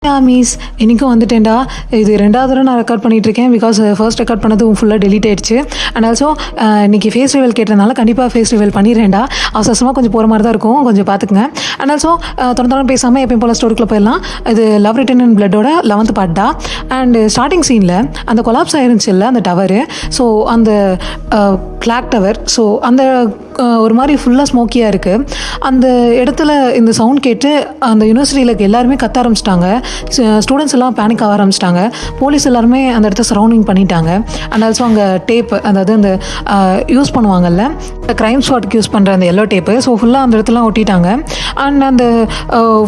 Maize இன்றைக்கும் வந்துட்டேன்டா. இது 2வது தடவை நான் ரெக்கார்ட் பண்ணிகிட்ருக்கேன். பிகாஸ் ஃபர்ஸ்ட் ரெக்கார்ட் பண்ணது ஃபுல்லாக டெலிட் ஆயிடுச்சு. அண்ட் ஆல்சோ இன்றைக்கி ஃபேஸ் ரிவீல் கேட்டதுனால கண்டிப்பாக ஃபேஸ் ரிவீல் பண்ணிடுறேன்டா. அவசரமாக கொஞ்சம் போகிற மாதிரி தான் இருக்கும், கொஞ்சம் பார்த்துக்குங்க. அண்ட் ஆல்சோ தொடர்ந்து பேசாமல் எப்பயும் போல் ஸ்டோரிக்குள்ளே போயிடலாம். இது லவ் ரிட்டன் இன் பிளட்டோட 11th பார்ட் தான். அண்ட் ஸ்டார்டிங் சீனில் அந்த கொலாப்ஸ் ஆயிருந்துச்சு இல்லை அந்த டவரு. ஸோ அந்த கிளாக் டவர், ஸோ அந்த ஒரு மாதிரி ஃபுல்லாக ஸ்மோக்கியாக இருக்குது. அந்த இடத்துல இந்த சவுண்ட் கேட்டு அந்த யூனிவர்சிட்டியில் எல்லாருமே கத்த ஆரம்பிச்சிட்டாங்க. ஸ்டூடெண்ட்ஸ் எல்லாம் பேனிக் ஆக ஆரம்பிச்சிட்டாங்க. போலீஸ் எல்லாருமே அந்த இடத்த சரௌண்டிங் பண்ணிட்டாங்க. அண்ட் ஆல்சோ அங்கே டேப், அதாவது அந்த யூஸ் பண்ணுவாங்கல்ல க்ரைம் ஸ்பாட்டுக்கு யூஸ் பண்ணுற அந்த எல்லோ டேப்பு, ஸோ ஃபுல்லாக அந்த இடத்துலாம் ஒட்டிட்டாங்க. அண்ட் அந்த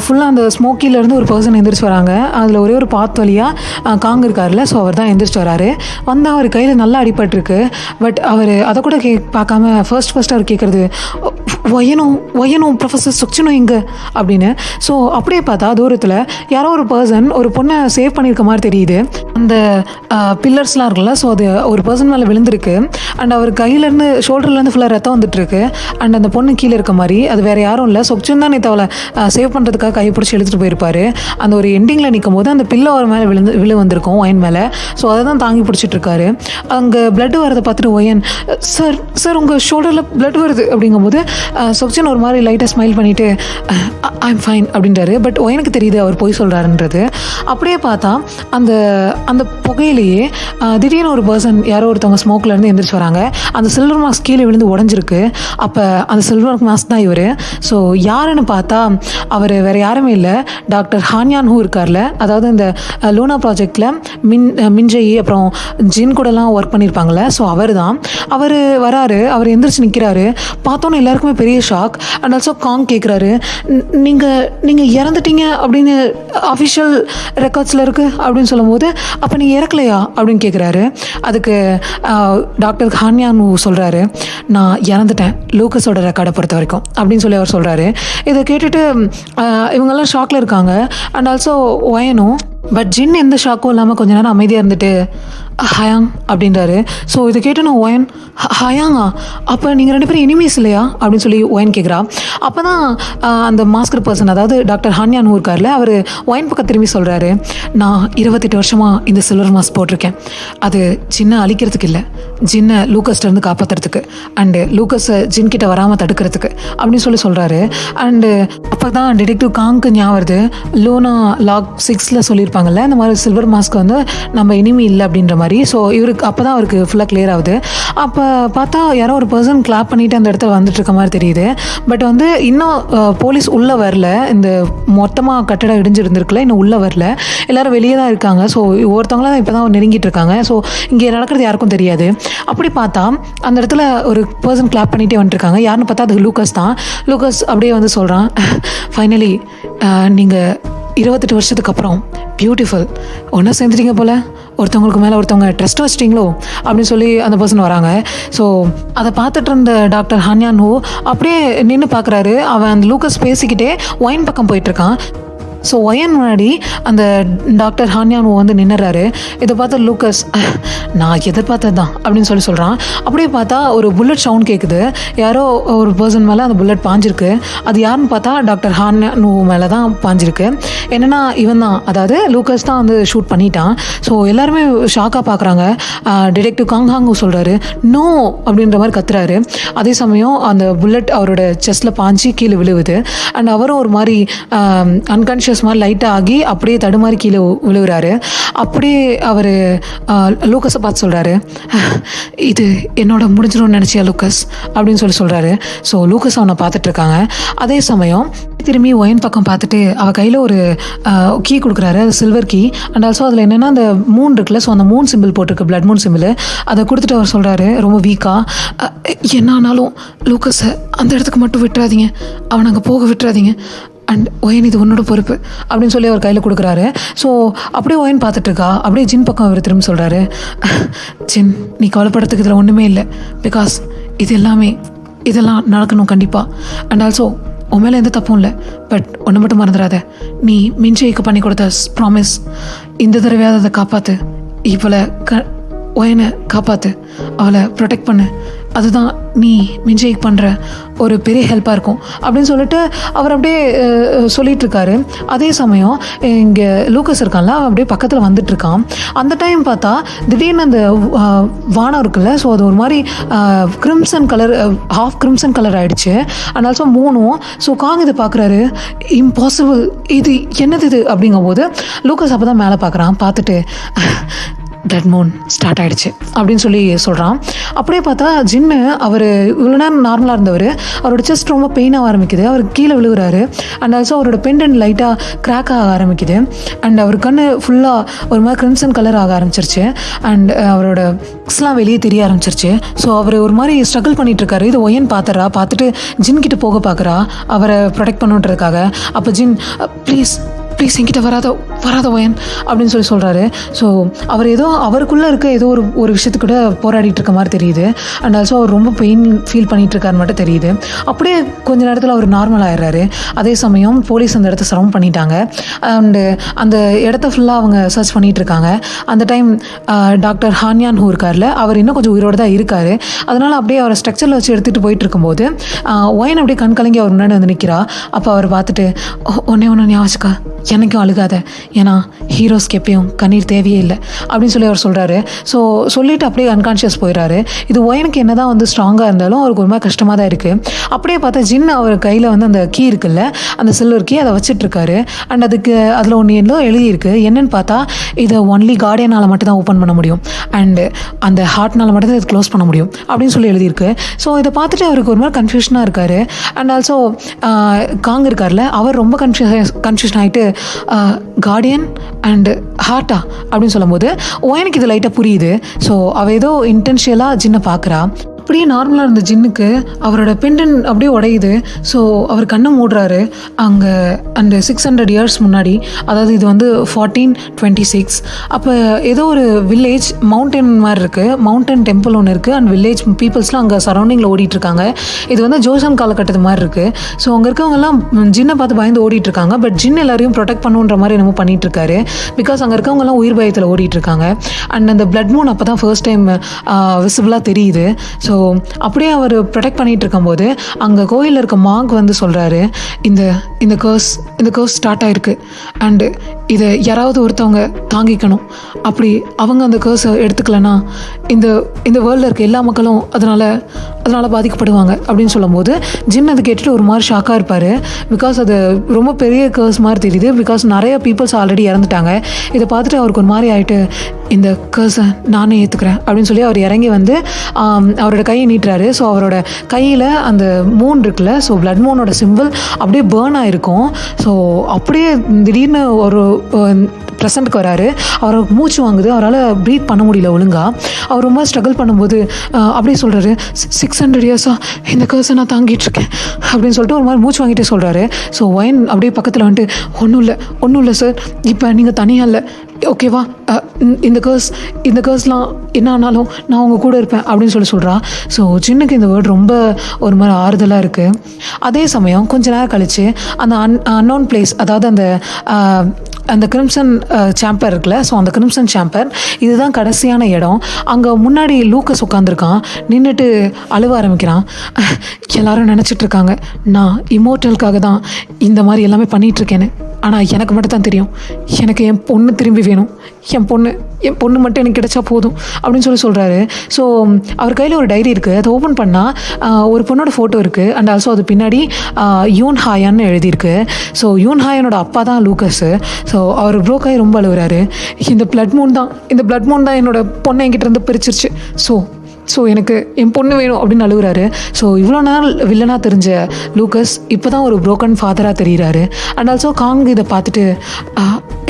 ஃபுல்லாக அந்த ஸ்மோக்கிலேருந்து ஒரு பர்சன் எந்திரிச்சு வராங்க. அதில் ஒரே ஒரு பாத் வழியாக காங் இருக்கார்ல, ஸோ அவர் தான் எந்திரிச்சு வராரு. வந்தால் அவர் கையில் நல்லா அடிபட்டிருக்கு. பட் அவர் அதை கூட பார்க்காம ஃபர்ஸ்ட் அவர் கேட்குறது ஒயனும் ப்ரொஃபஸர் சுக்சனும் இங்கே அப்படின்னு. ஸோ அப்படியே பார்த்தா தூரத்தில் யாரோ ஒரு பர்சன் ஒரு பொண்ணை சேவ் பண்ணியிருக்க மாதிரி தெரியுது. அந்த பில்லர்ஸ்லாம் இருக்குல்ல, ஸோ அது ஒரு பர்சன் மேலே விழுந்திருக்கு. அண்ட் அவர் கையிலேருந்து ஷோல்டர்லேருந்து ஃபுல்லாக ரத்தம் வந்துட்டுருக்கு. அண்ட் அந்த பொண்ணு கீழே இருக்க மாதிரி, அது வேறு யாரும் இல்லை, சொக்சன் தான் அவளை சேவ் பண்ணுறதுக்காக கை பிடிச்சி எடுத்துகிட்டு போயிருப்பார். அந்த ஒரு எண்டிங்கில் நிற்கும் போது அந்த பில்லோ அவர் மேலே விழு வந்திருக்கும் ஒயன் மேலே. ஸோ அதை தான் தாங்கி பிடிச்சிட்டு இருக்காரு. அங்கே பிளட் வரதை பார்த்துட்டு ஒயன், சார் உங்கள் ஷோல்டரில் பிளட் வருது அப்படிங்கும்போது சொக்சன் ஒரு மாதிரி லைட்டாக ஸ்மைல் பண்ணிவிட்டு ஐ எம் ஃபைன் அப்படின்றாரு. பட் ஒயனுக்கு தெரியுது அவர் போய் சொல்கிறாருன்றது. அப்படியே பார்த்தா அந்த அந்த புகையிலேயே திடீர்னு ஒரு பர்சன், யாரோ ஒருத்தவங்க ஸ்மோக்லேருந்து எந்திரிச்சு வராங்க. அந்த சில்வர் மாஸ்க் கீழே விழுந்து உடஞ்சிருக்கு. அப்போ அந்த சில்வர் மாஸ்க் தான் இவர். ஸோ யாருன்னு பார்த்தா அவர் வேறு யாருமே இல்லை, டாக்டர் ஹான்யான் ஹூ இருக்கார்ல, அதாவது இந்த லூனா ப்ராஜெக்டில் மின்ஜெயி அப்புறம் ஜின் கூடலாம் ஒர்க் பண்ணியிருப்பாங்கள்ல, ஸோ அவர் தான். அவர் வராரு, அவர் எந்திரிச்சு நிற்கிறாரு. பார்த்தோன்னே எல்லாருக்குமே பெரிய ஷாக். அண்ட் ஆல்சோ காங் கேட்குறாரு, நீங்கள் இறந்துட்டீங்க அப்படின்னு அஃபிஷியல் ரெக்கார்ட்ஸில் இருக்குது அப்படின்னு சொல்லும்போது, அப்போ நீங்கள் இறக்கலையா அப்படின்னு கேட்குறாரு. அதுக்கு டாக்டர் ஹான்யான் சொல்கிறாரு, நான் இறந்துட்டேன் லூக்கஸோட ரெக்கார்டை பொறுத்த வரைக்கும் அப்படின்னு சொல்லி அவர் சொல்கிறாரு. இதை கேட்டுட்டு இவங்கெல்லாம் ஷாக்கில் இருக்காங்க. அண்ட் ஆல்சோ ஒயனும். பட் ஜின் எந்த ஷாக்கும் இல்லாமல் கொஞ்ச நேரம் அமைதியாக இருந்துட்டு ஹயாங் அப்படின்றாரு. ஸோ இதை கேட்டு நான் ஒயன், ஹயாங்கா, அப்போ நீங்கள் 2 பேரும் எனிமீஸ் இல்லையா அப்படின்னு சொல்லி ஒயன் கேட்குறா. அப்போ தான் அந்த மாஸ்கர் பர்சன், அதாவது டாக்டர் ஹான்யான் இருக்கார்ல, அவர் ஒயன் பக்கம் திரும்பி சொல்கிறாரு, நான் 28 வருஷமாக இந்த சில்வர் மாஸ்க் போட்டிருக்கேன். அது ஜின்னை அழிக்கிறதுக்கு இல்லை, ஜின்னை லூக்கஸ்டேருந்து காப்பாற்றுறதுக்கு, அண்டு லூக்கஸை ஜின்கிட்ட வராமல் தடுக்கிறதுக்கு அப்படின்னு சொல்கிறாரு. அண்டு அப்போ தான் டிடெக்டிவ் காங்க்கு ஞாபகம் வருது, லூனா லாக் 6ல் சொல்லியிருப்பாங்கல்ல, இந்த மாதிரி சில்வர் மாஸ்க் வந்து நம்ம இனிமே இல்லை அப்படின்ற மாதிரி. ஸோ இவருக்கு அப்போ தான் அவருக்கு ஃபுல்லாக கிளியர் ஆகுது. அப்போ பார்த்தா யாரோ ஒரு பர்சன் கிளாப் பண்ணிவிட்டு அந்த இடத்துல வந்துட்டு இருக்க மாதிரி தெரியுது. பட் வந்து இன்னும் போலீஸ் உள்ளே வரல. இந்த மொத்தமாக கட்டடம் இடிஞ்சிருந்துருக்குல்ல, இன்னும் உள்ளே வரல. எல்லோரும் வெளியே தான் இருக்காங்க. ஸோ ஒருத்தவங்களாம் இப்போ தான் நெருங்கிட்டு இருக்காங்க. ஸோ இங்கே நடக்கிறது யாருக்கும் தெரியாது. அப்படி பார்த்தா அந்த இடத்துல ஒரு பர்சன் கிளாப் பண்ணிகிட்டே வந்துட்டுருக்காங்க. யாருன்னு பார்த்தா அது லூக்கஸ் தான். லூக்கஸ் அப்படியே வந்து சொல்கிறான், ஃபைனலி நீங்கள் 28 வருஷத்துக்கு அப்புறம் பியூட்டிஃபுல் ஒன்றா சேர்ந்துட்டீங்க போல், ஒருத்தவங்களுக்கு மேலே ஒருத்தவங்க ட்ரஸ்ட் வச்சிட்டிங்களோ அப்படின்னு சொல்லி அந்த பர்சன் வராங்க. ஸோ அதை பார்த்துட்டு இருந்த டாக்டர் ஹான்யான் அப்படியே நின்று பார்க்குறாரு. அவன் அந்த லூக்கஸ் பேசிக்கிட்டே ஒயின் பக்கம் போயிட்டுருக்கான். ஸோ ஒயன் முன்னாடி அந்த டாக்டர் ஹான்யான் வந்து நின்னுறாரு. இதை பார்த்து லூக்கஸ், நான் எதிர்பார்த்தது தான் அப்படின்னு சொல்கிறான். அப்படியே பார்த்தா ஒரு புல்லட் சவுண்ட் கேட்குது. யாரோ ஒரு பர்சன் மேலே அந்த புல்லட் பாஞ்சிருக்கு. அது யாருன்னு பார்த்தா டாக்டர் ஹான்யான் மேலே தான் பாஞ்சிருக்கு. என்னென்னா இவன் தான், அதாவது லூக்கஸ் தான் வந்து ஷூட் பண்ணிட்டான். ஸோ எல்லாருமே ஷாக்காக பார்க்குறாங்க. டிடெக்டிவ் காங் சொல்கிறாரு, நோ அப்படின்ற மாதிரி கத்துறாரு. அதே சமயம் அந்த புல்லட் அவரோட செஸ்ட்டில் பாஞ்சு கீழே விழுவுது. அண்ட் அவரும் ஒரு மாதிரி அன்கான்ஷியஸ் மாதிரி லைட்டாக ஆகி அப்படியே தடுமாறி கீழே விழுகிறாரு. அப்படியே அவர் லூக்கஸை பார்த்து சொல்கிறாரு, இது என்னோட முடிஞ்சிடும்னு நினச்சியா லூக்கஸ் அப்படின்னு சொல்கிறாரு. ஸோ லூக்கஸ் அவனை பார்த்துட்ருக்காங்க. அதே சமயம் திரும்பி ஒயின் பக்கம் பார்த்துட்டு அவள் கையில் ஒரு கீ கொடுக்குறாரு, அது சில்வர் கீ. அண்ட் ஆல்சோ அதில் என்னென்னா அந்த மூன் இருக்குல்ல, ஸோ அந்த மூன் சிம்பிள் போட்டிருக்கு, பிளட் மூன் சிம்பிள். அதை கொடுத்துட்டு அவர் சொல்கிறாரு ரொம்ப வீக்காக, என்ன ஆனாலும் லூக்கஸை அந்த இடத்துக்கு மட்டும் விட்டுறாதீங்க, அவனை அங்கே போக விட்டுறாதீங்க, அண்ட் ஒயன் இது உன்னோட பொறுப்பு அப்படின்னு சொல்லி அவர் கையில் கொடுக்குறாரு. ஸோ அப்படியே ஒயன் பார்த்துட்ருக்கா. அப்படியே ஜின் பக்கம் அவர் திரும்ப சொல்கிறாரு, ஜின் நீ கவலைப்படுறதுக்கு இதில் ஒன்றுமே இல்லை, பிகாஸ் இதெல்லாம் நடக்கணும் கண்டிப்பாக. அண்ட் ஆல்சோ உன் மேலே எந்த தப்பும் இல்லை. பட் ஒன்று மட்டும் மறந்துடாத, நீ மின்ஜெய்க்கு பண்ணி கொடுத்த ப்ராமிஸ், இந்த தடவையாவது அதை காப்பாற்று. இவளை ஒயனை காப்பாற்று, அவளை ப்ரொடெக்ட் பண்ணு, அதுதான் நீ மிஞ்சைக்கு பண்ணுற ஒரு பெரிய ஹெல்ப்பாக இருக்கும் அப்படின்னு சொல்லிட்டு அவர் அப்படியே சொல்லிகிட்டு இருக்காரு. அதே சமயம் இங்கே லூக்கஸ் இருக்கான்ல, அவன் அப்படியே பக்கத்தில் வந்துட்டுருக்கான். அந்த டைம் பார்த்தா திடீர்னு அந்த வானம் இருக்குல்ல, ஸோ அது ஒரு மாதிரி crimson colour, half crimson colour ஆகிடுச்சு. அண்ட் ஆல்சோ மூணும். ஸோ காங் இதை பார்க்குறாரு, இம்பாசிபிள், இது என்னது இது அப்படிங்கும்போது லூக்கஸ் அப்போ தான் மேலே பார்க்குறான். பார்த்துட்டு பிளட் மூன் ஸ்டார்ட் ஆகிடுச்சு அப்படின்னு சொல்லி சொல்கிறான். அப்படியே பார்த்தா ஜின்னு அவர் இவ்வளோ நேரம் நார்மலாக இருந்தவர், அவரோட செஸ்ட் ரொம்ப பெயினாக ஆரம்பிக்குது, அவர் கீழே விழுகிறாரு. அண்ட் ஆல்சோ அவரோட பெண்டன்ட் லைட்டாக கிராக் ஆக ஆரம்பிக்குது. அண்ட் அவர் கண்ணு ஃபுல்லாக ஒரு மாதிரி கிரிம்சன் கலர் ஆக ஆரம்பிச்சிருச்சு. அண்ட் அவரோட எக்ஸ்லாம் வெளியே தெரிய ஆரம்பிச்சிருச்சு. ஸோ அவர் ஒரு மாதிரி ஸ்ட்ரகிள் பண்ணிகிட்டு இருக்காரு. இது ஒயன் பார்த்துட்டு ஜின் கிட்ட போக பார்க்குறா அவரை ப்ரொடெக்ட் பண்ணுன்றதுக்காக. அப்போ ஜின் ப்ளீஸ் என்கிட்ட வராத ஒயன் அப்படின்னு சொல்லி சொல்கிறாரு. ஸோ அவர் ஏதோ அவருக்குள்ளே இருக்க ஏதோ ஒரு விஷயத்துக்கூட போராடிட்டு இருக்க மாதிரி தெரியுது. அண்ட் ஆல்சோ அவர் ரொம்ப பெயின் ஃபீல் பண்ணிகிட்டு இருக்காரு மட்டும் தெரியுது. அப்படியே கொஞ்ச நேரத்தில் அவர் நார்மல் ஆயிடுறாரு. அதே சமயம் போலீஸ் அந்த இடத்த சரவுண்ட் பண்ணிட்டாங்க. அண்டு அந்த இடத்த ஃபுல்லாக அவங்க சர்ச் பண்ணிகிட்டு இருக்காங்க. அந்த டைம் டாக்டர் ஹான்யான் ஹூ இருக்கார்ல, அவர் இன்னும் கொஞ்சம் உயிரோடு தான் இருக்கார். அதனால் அப்படியே அவரை ஸ்ட்ரக்சரில் வச்சு எடுத்துகிட்டு போயிட்டு இருக்கும்போது ஒயன் அப்படியே கண் கலங்கி அவர் முன்னாடி வந்து நிற்கிறா. அப்போ அவர் பார்த்துட்டு ஒன்று ஞாபகம், எனக்கும் அழுகாத, ஏன்னா ஹீரோஸ்க்கு எப்பயும் கண்ணீர் தேவையே இல்லை அப்படின்னு சொல்லி அவர் சொல்கிறாரு. ஸோ சொல்லிவிட்டு அப்படியே அன்கான்ஷியஸ் போயிடுறாரு. இது ஒயனுக்கு என்ன தான் வந்து ஸ்ட்ராங்காக இருந்தாலும் அவருக்கு ஒரு மாதிரி கஷ்டமாக தான் இருக்குது. அப்படியே பார்த்தா ஜின் அவர் கையில் வந்து அந்த கீ இருக்குல்ல, அந்த சில்வர் கீ, அதை வச்சிட்ருக்காரு. அண்ட் அதில் ஒன்று என்னோ எழுதியிருக்கு. என்னென்னு பார்த்தா இதை ஒன்லி கார்டியனால் மட்டும் தான் ஓப்பன் பண்ண முடியும், அண்டு அந்த ஹார்ட்னால் மட்டும் தான் இது க்ளோஸ் பண்ண முடியும் அப்படின்னு சொல்லி எழுதியிருக்கு. ஸோ இதை பார்த்துட்டு அவருக்கு ஒரு மாதிரி கன்ஃபியூஷனாக இருக்கார். அண்ட் ஆல்சோ காங் இருக்கார்ல, அவர் ரொம்ப கன்ஃபியூஷன் ஆகிட்டு கார்டியன் அண்டு ஹார்ட்டா அப்படின்னு சொல்லும்போது ஒயனுக்கு இது லைட்டாக புரியுது. ஸோ அவள் ஏதோ இன்டென்ஷியலாக ஜின்னை பார்க்குறா. அப்படியே நார்மலாக இருந்த ஜின்னுக்கு அவரோட பெண்டன் அப்படியே உடையுது. ஸோ அவர் கண்ணை மூடுறாரு. அங்கே அந்த 600 இயர்ஸ் முன்னாடி, அதாவது இது வந்து 1426, அப்போ ஏதோ ஒரு வில்லேஜ் மவுண்டன் மாதிரி இருக்குது, மவுண்டன் டெம்பிள் ஒன்று இருக்குது. அண்ட் வில்லேஜ் பீப்புள்ஸ்லாம் அங்கே சரௌண்டிங்கில் ஓடிட்டுருக்காங்க. இது வந்து ஜோசன் காலகட்டத்து மாதிரி இருக்குது. ஸோ அங்கே இருக்கவங்கெல்லாம் ஜின்னை பார்த்து பயந்து ஓடிட்டுருக்காங்க. பட் ஜின் எல்லாரையும் ப்ரொடெக்ட் பண்ணுன்ற மாதிரி என்னமோ பண்ணிகிட்ருக்காரு. பிகாஸ் அங்கே இருக்கவங்கெல்லாம் உயிர் பயத்தில் ஓடிட்டுருக்காங்க. அண்ட் அந்த பிளட் மூன் அப்போ தான் ஃபர்ஸ்ட் டைம் விசிபிளாக தெரியுது. ஸோ அப்படியே அவர் ப்ரொடெக்ட் பண்ணிகிட்டு இருக்கும்போது அங்கே கோயிலில் இருக்க மாங்க் வந்து சொல்கிறாரு, இந்த கர்ஸ் ஸ்டார்ட் ஆகிருக்கு, அண்டு இதை யாராவது ஒருத்தவங்க தாங்கிக்கணும். அப்படி அவங்க அந்த கர்ஸை எடுத்துக்கலன்னா இந்த வேர்ல்டில் இருக்க எல்லா மக்களும் அதனால் பாதிக்கப்படுவாங்க அப்படின்னு சொல்லும்போது ஜின் அதை கேட்டுட்டு ஒரு மாதிரி ஷாக்காக இருப்பார். பிகாஸ் அது ரொம்ப பெரிய கர்ஸ் மாதிரி தெரியுது. பிகாஸ் நிறைய பீப்புள்ஸ் ஆல்ரெடி இறந்துட்டாங்க. இதை பார்த்துட்டு அவருக்கு ஒரு மாதிரி ஆகிட்டு, இந்த கர்ஸை நானே ஏற்றுக்கிறேன் அப்படின்னு சொல்லி அவர் இறங்கி வந்து அவரோட கையை நீட்டுறாரு. ஸோ அவரோட கையில் அந்த மூன் இருக்குல்ல, ஸோ பிளட் மூனோட சிம்பிள் அப்படியே பேர்ன் ஆகிருக்கும். ஸோ அப்படியே திடீர்னு ஒரு ப்ரெசண்ட்டுக்கு வராரு. அவருக்கு மூச்சு வாங்குது, அவரால் ப்ரீத் பண்ண முடியல ஒழுங்காக. அவர் ரொம்ப ஸ்ட்ரகிள் பண்ணும்போது அப்படியே சொல்கிறாரு, 600 இயர்ஸாக இந்த கர்ஸை நான் தாங்கிட்டு இருக்கேன் அப்படின்னு சொல்லிட்டு ஒரு மாதிரி மூச்சு வாங்கிட்டே சொல்கிறாரு. ஸோ ஒயன் அப்படியே பக்கத்தில் வந்துட்டு, ஒன்றும் இல்லை சார், இப்போ நீங்கள் தனியாக இல்லை, ஓகேவா, இந்த கர்ஸ்லாம் என்ன ஆனாலும் நான் உங்கள் கூட இருப்பேன் அப்படின்னு சொல்கிறா. ஸோ ஜின்னுக்கு இந்த வேர்டு ரொம்ப ஒரு மாதிரி ஆறுதலாக இருக்குது. அதே சமயம் கொஞ்ச நேரம் கழித்து அந்த அன்னோன் பிளேஸ், அதாவது அந்த கிரிம்சன் சாம்பர் இருக்குல்ல, ஸோ அந்த கிரிம்சன் சாம்பர் இதுதான் கடைசியான இடம். அங்கே முன்னாடி லூக்கஸ் உட்காந்துருக்கான், நின்றுட்டு அழுவ ஆரம்பிக்கிறான். எல்லாரும் நினச்சிட்ருக்காங்க நான் இமோர்ட்டலுக்காக தான் இந்த மாதிரி எல்லாமே பண்ணிகிட்ருக்கேன்னு, ஆனால் எனக்கு மட்டும் தான் தெரியும், எனக்கு என் பொண்ணு திரும்பி வேணும், என் பொண்ணு மட்டும் எனக்கு கிடைச்சா போதும் அப்படின்னு சொல்கிறாரு. ஸோ அவர் கையில் ஒரு டைரி இருக்குது, அதை ஓப்பன் பண்ணால் ஒரு பொண்ணோட ஃபோட்டோ இருக்குது. அண்ட் ஆல்சோ அது பின்னாடி யூன் ஹாயான்னு எழுதியிருக்கு. ஸோ யூன் ஹாயனோட அப்பா தான் லூக்கஸு. ஸோ அவர் ப்ரோக்காய் ரொம்ப அழுகுறாரு. இந்த பிளட் மூன் தான் என்னோட பொண்ணை என்கிட்ட இருந்து பிரிச்சிருச்சு. ஸோ எனக்கு என் பொண்ணு வேணும் அப்படின்னு அழுகுறாரு. ஸோ இவ்வளோ நாள் வில்லனாக தெரிஞ்ச லூக்கஸ் இப்போ தான் ஒரு ப்ரோக்கன் ஃபாதராக தெரிகிறாரு. அண்ட் ஆல்சோ காங் இதை பார்த்துட்டு,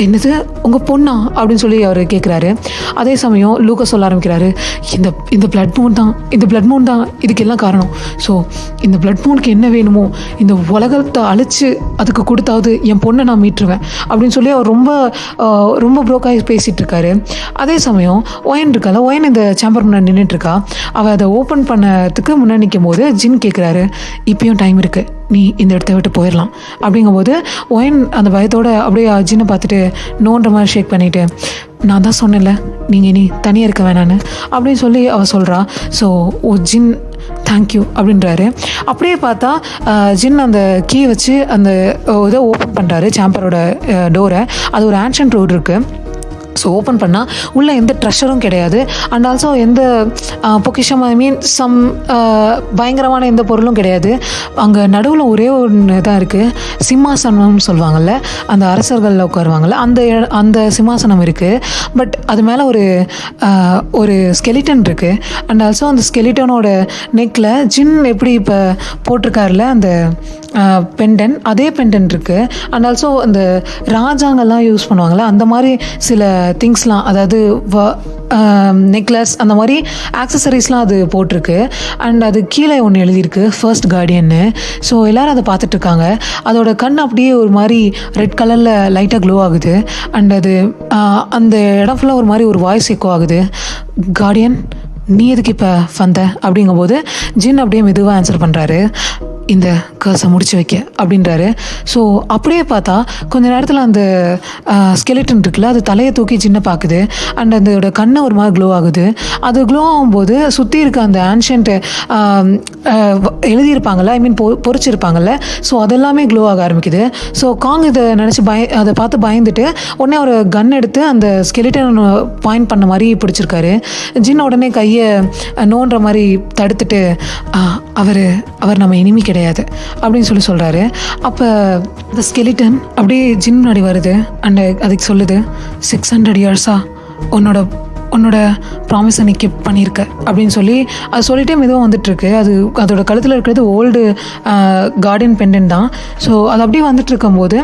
என்னது உங்கள் பொண்ணா அப்படின்னு சொல்லி அவர் கேட்குறாரு. அதே சமயம் லூக்கஸ் சொல்ல ஆரம்பிக்கிறாரு, இந்த பிளட் மூன் தான் இதுக்கெல்லாம் காரணம். ஸோ இந்த பிளட் மூனுக்கு என்ன வேணுமோ இந்த உலகத்தை அழித்து அதுக்கு கொடுத்தாவது என் பொண்ணை நான் மீட்டுருவேன் அப்படின்னு சொல்லி அவர் ரொம்ப ப்ரோக்காகி பேசிகிட்டு இருக்காரு. அதே சமயம் ஒயன் இருக்கால, ஒயன் இந்த சாம்பர் முன்னாடி நின்றுட்டுருக்கா. அவள் அதை ஓப்பன் பண்ணதுக்கு முன்னாடி நிற்கும் போது ஜின் கேட்குறாரு, இப்பயும் டைம் இருக்குது, நீ இந்த இடத்த விட்டு போயிடலாம் அப்படிங்கும்போது ஒயன் அந்த பயத்தோடு அப்படியே ஜின்னை பார்த்துட்டு நோன்ற மாதிரி ஷேக் பண்ணிவிட்டு, நான் தான் சொன்னேன்ல நீங்கள் இனி தனியாக இருக்க வேணான்னு அப்படின்னு சொல்லி அவள் சொல்கிறா. ஸோ ஜின் தேங்க்யூ அப்படின்றாரு. அப்படியே பார்த்தா ஜின் அந்த கீ வச்சு அந்த இதை ஓப்பன் பண்ணுறாரு, சேம்பரோட டோரை. அது ஒரு ஆன்ஷியன்ட் ரோடு இருக்குது. ஸோ ஓப்பன் பண்ணால் உள்ளே எந்த ட்ரெஷரும் கிடையாது. அண்ட் ஆல்சோ எந்த பொக்கிஷம், ஐ மீன் சம் பயங்கரமான எந்த பொருளும் கிடையாது. அங்கே நடுவில் ஒரே ஒன்று தான் இருக்குது, சிம்மாசனம்னு சொல்லுவாங்கள்ல, அந்த அரசர்களில் உட்காருவாங்கள்ல, அந்த சிம்மாசனம் இருக்குது. பட் அது மேலே ஒரு ஸ்கெலிட்டன் இருக்குது. அண்ட் ஆல்சோ அந்த ஸ்கெலிட்டனோட நெக்கில் ஜின் எப்படி இப்போ போட்டிருக்காருல அந்த பெண்டன், அதே பெண்டன் இருக்குது. அண்ட் ஆல்சோ அந்த ராஜாங்கெல்லாம் யூஸ் பண்ணுவாங்கள்ல அந்த மாதிரி சில திங்ஸ்லாம், அதாவது நெக்லஸ் அந்த மாதிரி ஆக்சசரிஸ்லாம் அது போட்டிருக்கு. அண்ட் அது கீழே ஒன்று எழுதியிருக்கு, ஃபர்ஸ்ட் கார்டியன்னு. ஸோ எல்லோரும் அதை பார்த்துட்ருக்காங்க. அதோட கண் அப்படியே ஒரு மாதிரி ரெட் கலரில் லைட்டாக க்ளோ ஆகுது. அண்ட் அது அந்த இடம் ஃபுல்லாக ஒரு மாதிரி ஒரு வாய்ஸ் எக்கோ ஆகுது, கார்டியன் நீ எதுக்கு இப்போ வந்த அப்படிங்கும்போது ஜின் அப்படியே மெதுவாக ஆன்சர் பண்ணுறாரு, இந்த கர்ஸை முடிச்சு வைக்க அப்படின்றாரு. ஸோ அப்படியே பார்த்தா கொஞ்ச நேரத்தில் அந்த ஸ்கெலிட்டன் இருக்குல்ல, அது தலையை தூக்கி சின்ன பார்க்குது. அண்ட் அதோட கண்ணை ஒரு மாதிரி க்ளோ ஆகுது. அது க்ளோ ஆகும்போது சுற்றி இருக்க அந்த ஆன்ஷியன்ட்டு எழுதியிருப்பாங்கள்ல, ஐ மீன் பொறிச்சிருப்பாங்கள்ல, ஸோ அதெல்லாமே க்ளோ ஆக ஆரம்பிக்குது. ஸோ காங் இதை நினச்சி அதை பார்த்து பயந்துட்டு உடனே ஒரு கன் எடுத்து அந்த ஸ்கெலிட்டன் பாயிண்ட் பண்ண மாதிரி பிடிச்சிருக்காரு. ஜின் உடனே கையை நோன்ற மாதிரி தடுத்துட்டு அவர் நம்ம இனிமே கிடையாது அப்படின்னு சொல்கிறாரு. அப்போ அந்த ஸ்கெலிட்டன் அப்படியே ஜின் முன்னாடி வருது. அண்ட் அதுக்கு சொல்லுது, 600 இயர்ஸா உன்னோட ப்ராமிஸை நீ கீப் பண்ணியிருக்க அப்படின்னு சொல்லி அது சொல்லிட்டே மெதுவாக வந்துட்டுருக்கு. அதோட கழுத்தில் இருக்கிறது ஓல்டு கார்டன் பெண்டன் தான். ஸோ அது அப்படியே வந்துட்டு இருக்கும்போது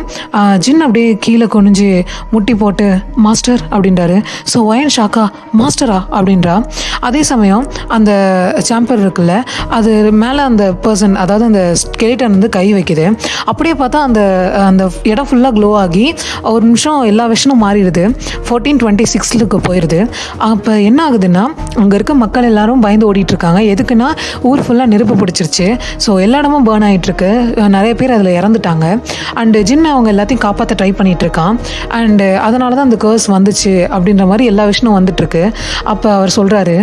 ஜின் அப்படியே கீழே குனிஞ்சு முட்டி போட்டு மாஸ்டர் அப்படின்றாரு. ஸோ ஒயன் ஷாக்கா மாஸ்டரா அப்படின்றா. அதே சமயம் அந்த சாம்பர் இருக்குல்ல, அது மேலே அந்த பர்சன், அதாவது அந்த ஸ்கெலிட்டன் வந்து கை வைக்குது. அப்படியே பார்த்தா அந்த இடம் ஃபுல்லாக க்ளோ ஆகி ஒரு நிமிஷம் எல்லா விஷனும் மாறிடுது. 1426 போயிடுது. அப்போ என்ன ஆகுதுன்னா, அங்கே இருக்க மக்கள் எல்லாரும் பயந்து ஓடிட்டுருக்காங்க. எதுக்குன்னா ஊர் ஃபுல்லாக நெருப்பு பிடிச்சிருச்சு. ஸோ எல்லா இடமும் பேர்ன் ஆகிட்டுருக்கு. நிறைய பேர் அதில் இறந்துட்டாங்க. அண்டு ஜின் அவங்க எல்லாத்தையும் காப்பாற்ற ட்ரை பண்ணிகிட்ருக்கான். அண்டு அதனால தான் அந்த கேர்ஸ் வந்துச்சு அப்படின்ற மாதிரி எல்லா விஷயம் வந்துட்டுருக்கு. அப்போ அவர் சொல்கிறாரு,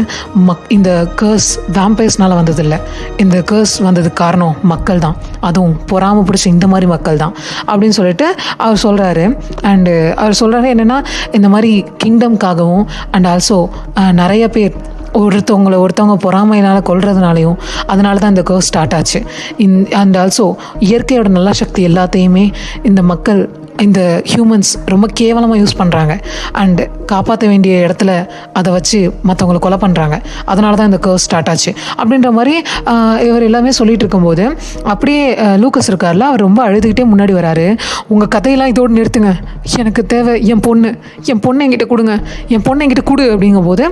இந்த கேர்ஸ் வேம்பைர்ஸ்னால் வந்ததில்லை, இந்த கேர்ஸ் வந்ததுக்கு காரணம் மக்கள் தான், அதுவும் பொறாம பிடிச்ச இந்த மாதிரி மக்கள் தான் அப்படின்னு சொல்லிட்டு அவர் சொல்கிறாரு. அண்டு அவர் சொல்கிறாரு என்னென்னா, இந்த மாதிரி கிங்டம்காகவும் அண்ட் ஆல்சோ நிறைய பேர் ஒருத்தவங்க பொறாமையினால் கொல்றதுனாலையும் அதனால தான் இந்த கர்ஸ் ஸ்டார்ட் ஆச்சு. அண்ட் ஆல்சோ இயற்கையோட நல்ல சக்தி எல்லாத்தையுமே இந்த மக்கள், இந்த ஹியூமன்ஸ் ரொம்ப கேவலமாக யூஸ் பண்ணுறாங்க. அண்டு காப்பாற்ற வேண்டிய இடத்துல அதை வச்சு மற்றவங்களை கொலை பண்ணுறாங்க. அதனால தான் இந்த கர்ஸ் ஸ்டார்ட் ஆச்சு அப்படின்ற மாதிரி இவர் எல்லாமே சொல்லிட்டு இருக்கும்போது அப்படியே லூக்கஸ் இருக்கார்ல, அவர் ரொம்ப அழுதுகிட்டே முன்னாடி வராரு. உங்கள் கதையெல்லாம் இதோடு நிறுத்துங்க, எனக்கு தேவை என் பொண்ணு என்கிட்ட கொடுங்க, என் பொண்ணை என்கிட்ட கொடு அப்படிங்கும்போது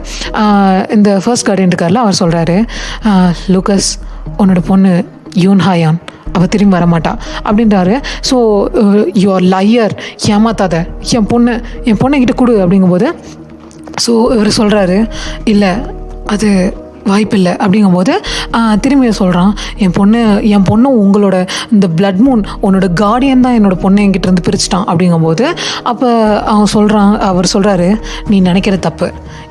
இந்த ஃபர்ஸ்ட் கார்டியன் இருக்கார்ல, அவர் சொல்கிறாரு, லூக்கஸ் உன்னோட பொண்ணு யூன் ஹாயான், அவள் திரும்பி வரமாட்டா அப்படின்றாரு. ஸோ யுவர் லையர், ஏமாத்தாத, என் பொண்ணை கிட்ட கொடு அப்படிங்கும்போது ஸோ இவர் சொல்கிறாரு, இல்லை அது வாய்ப்பில்லை அப்படிங்கும்போது திரும்பி சொல்கிறான், என் பொண்ணு உங்களோட இந்த பிளட் மூன், உன்னோட கார்டியன் தான் என்னோடய பொண்ணை என்கிட்ட இருந்து பிரிச்சுட்டான் அப்படிங்கும்போது அப்போ அவர் சொல்கிறாரு, நீ நினைக்கிற தப்பு,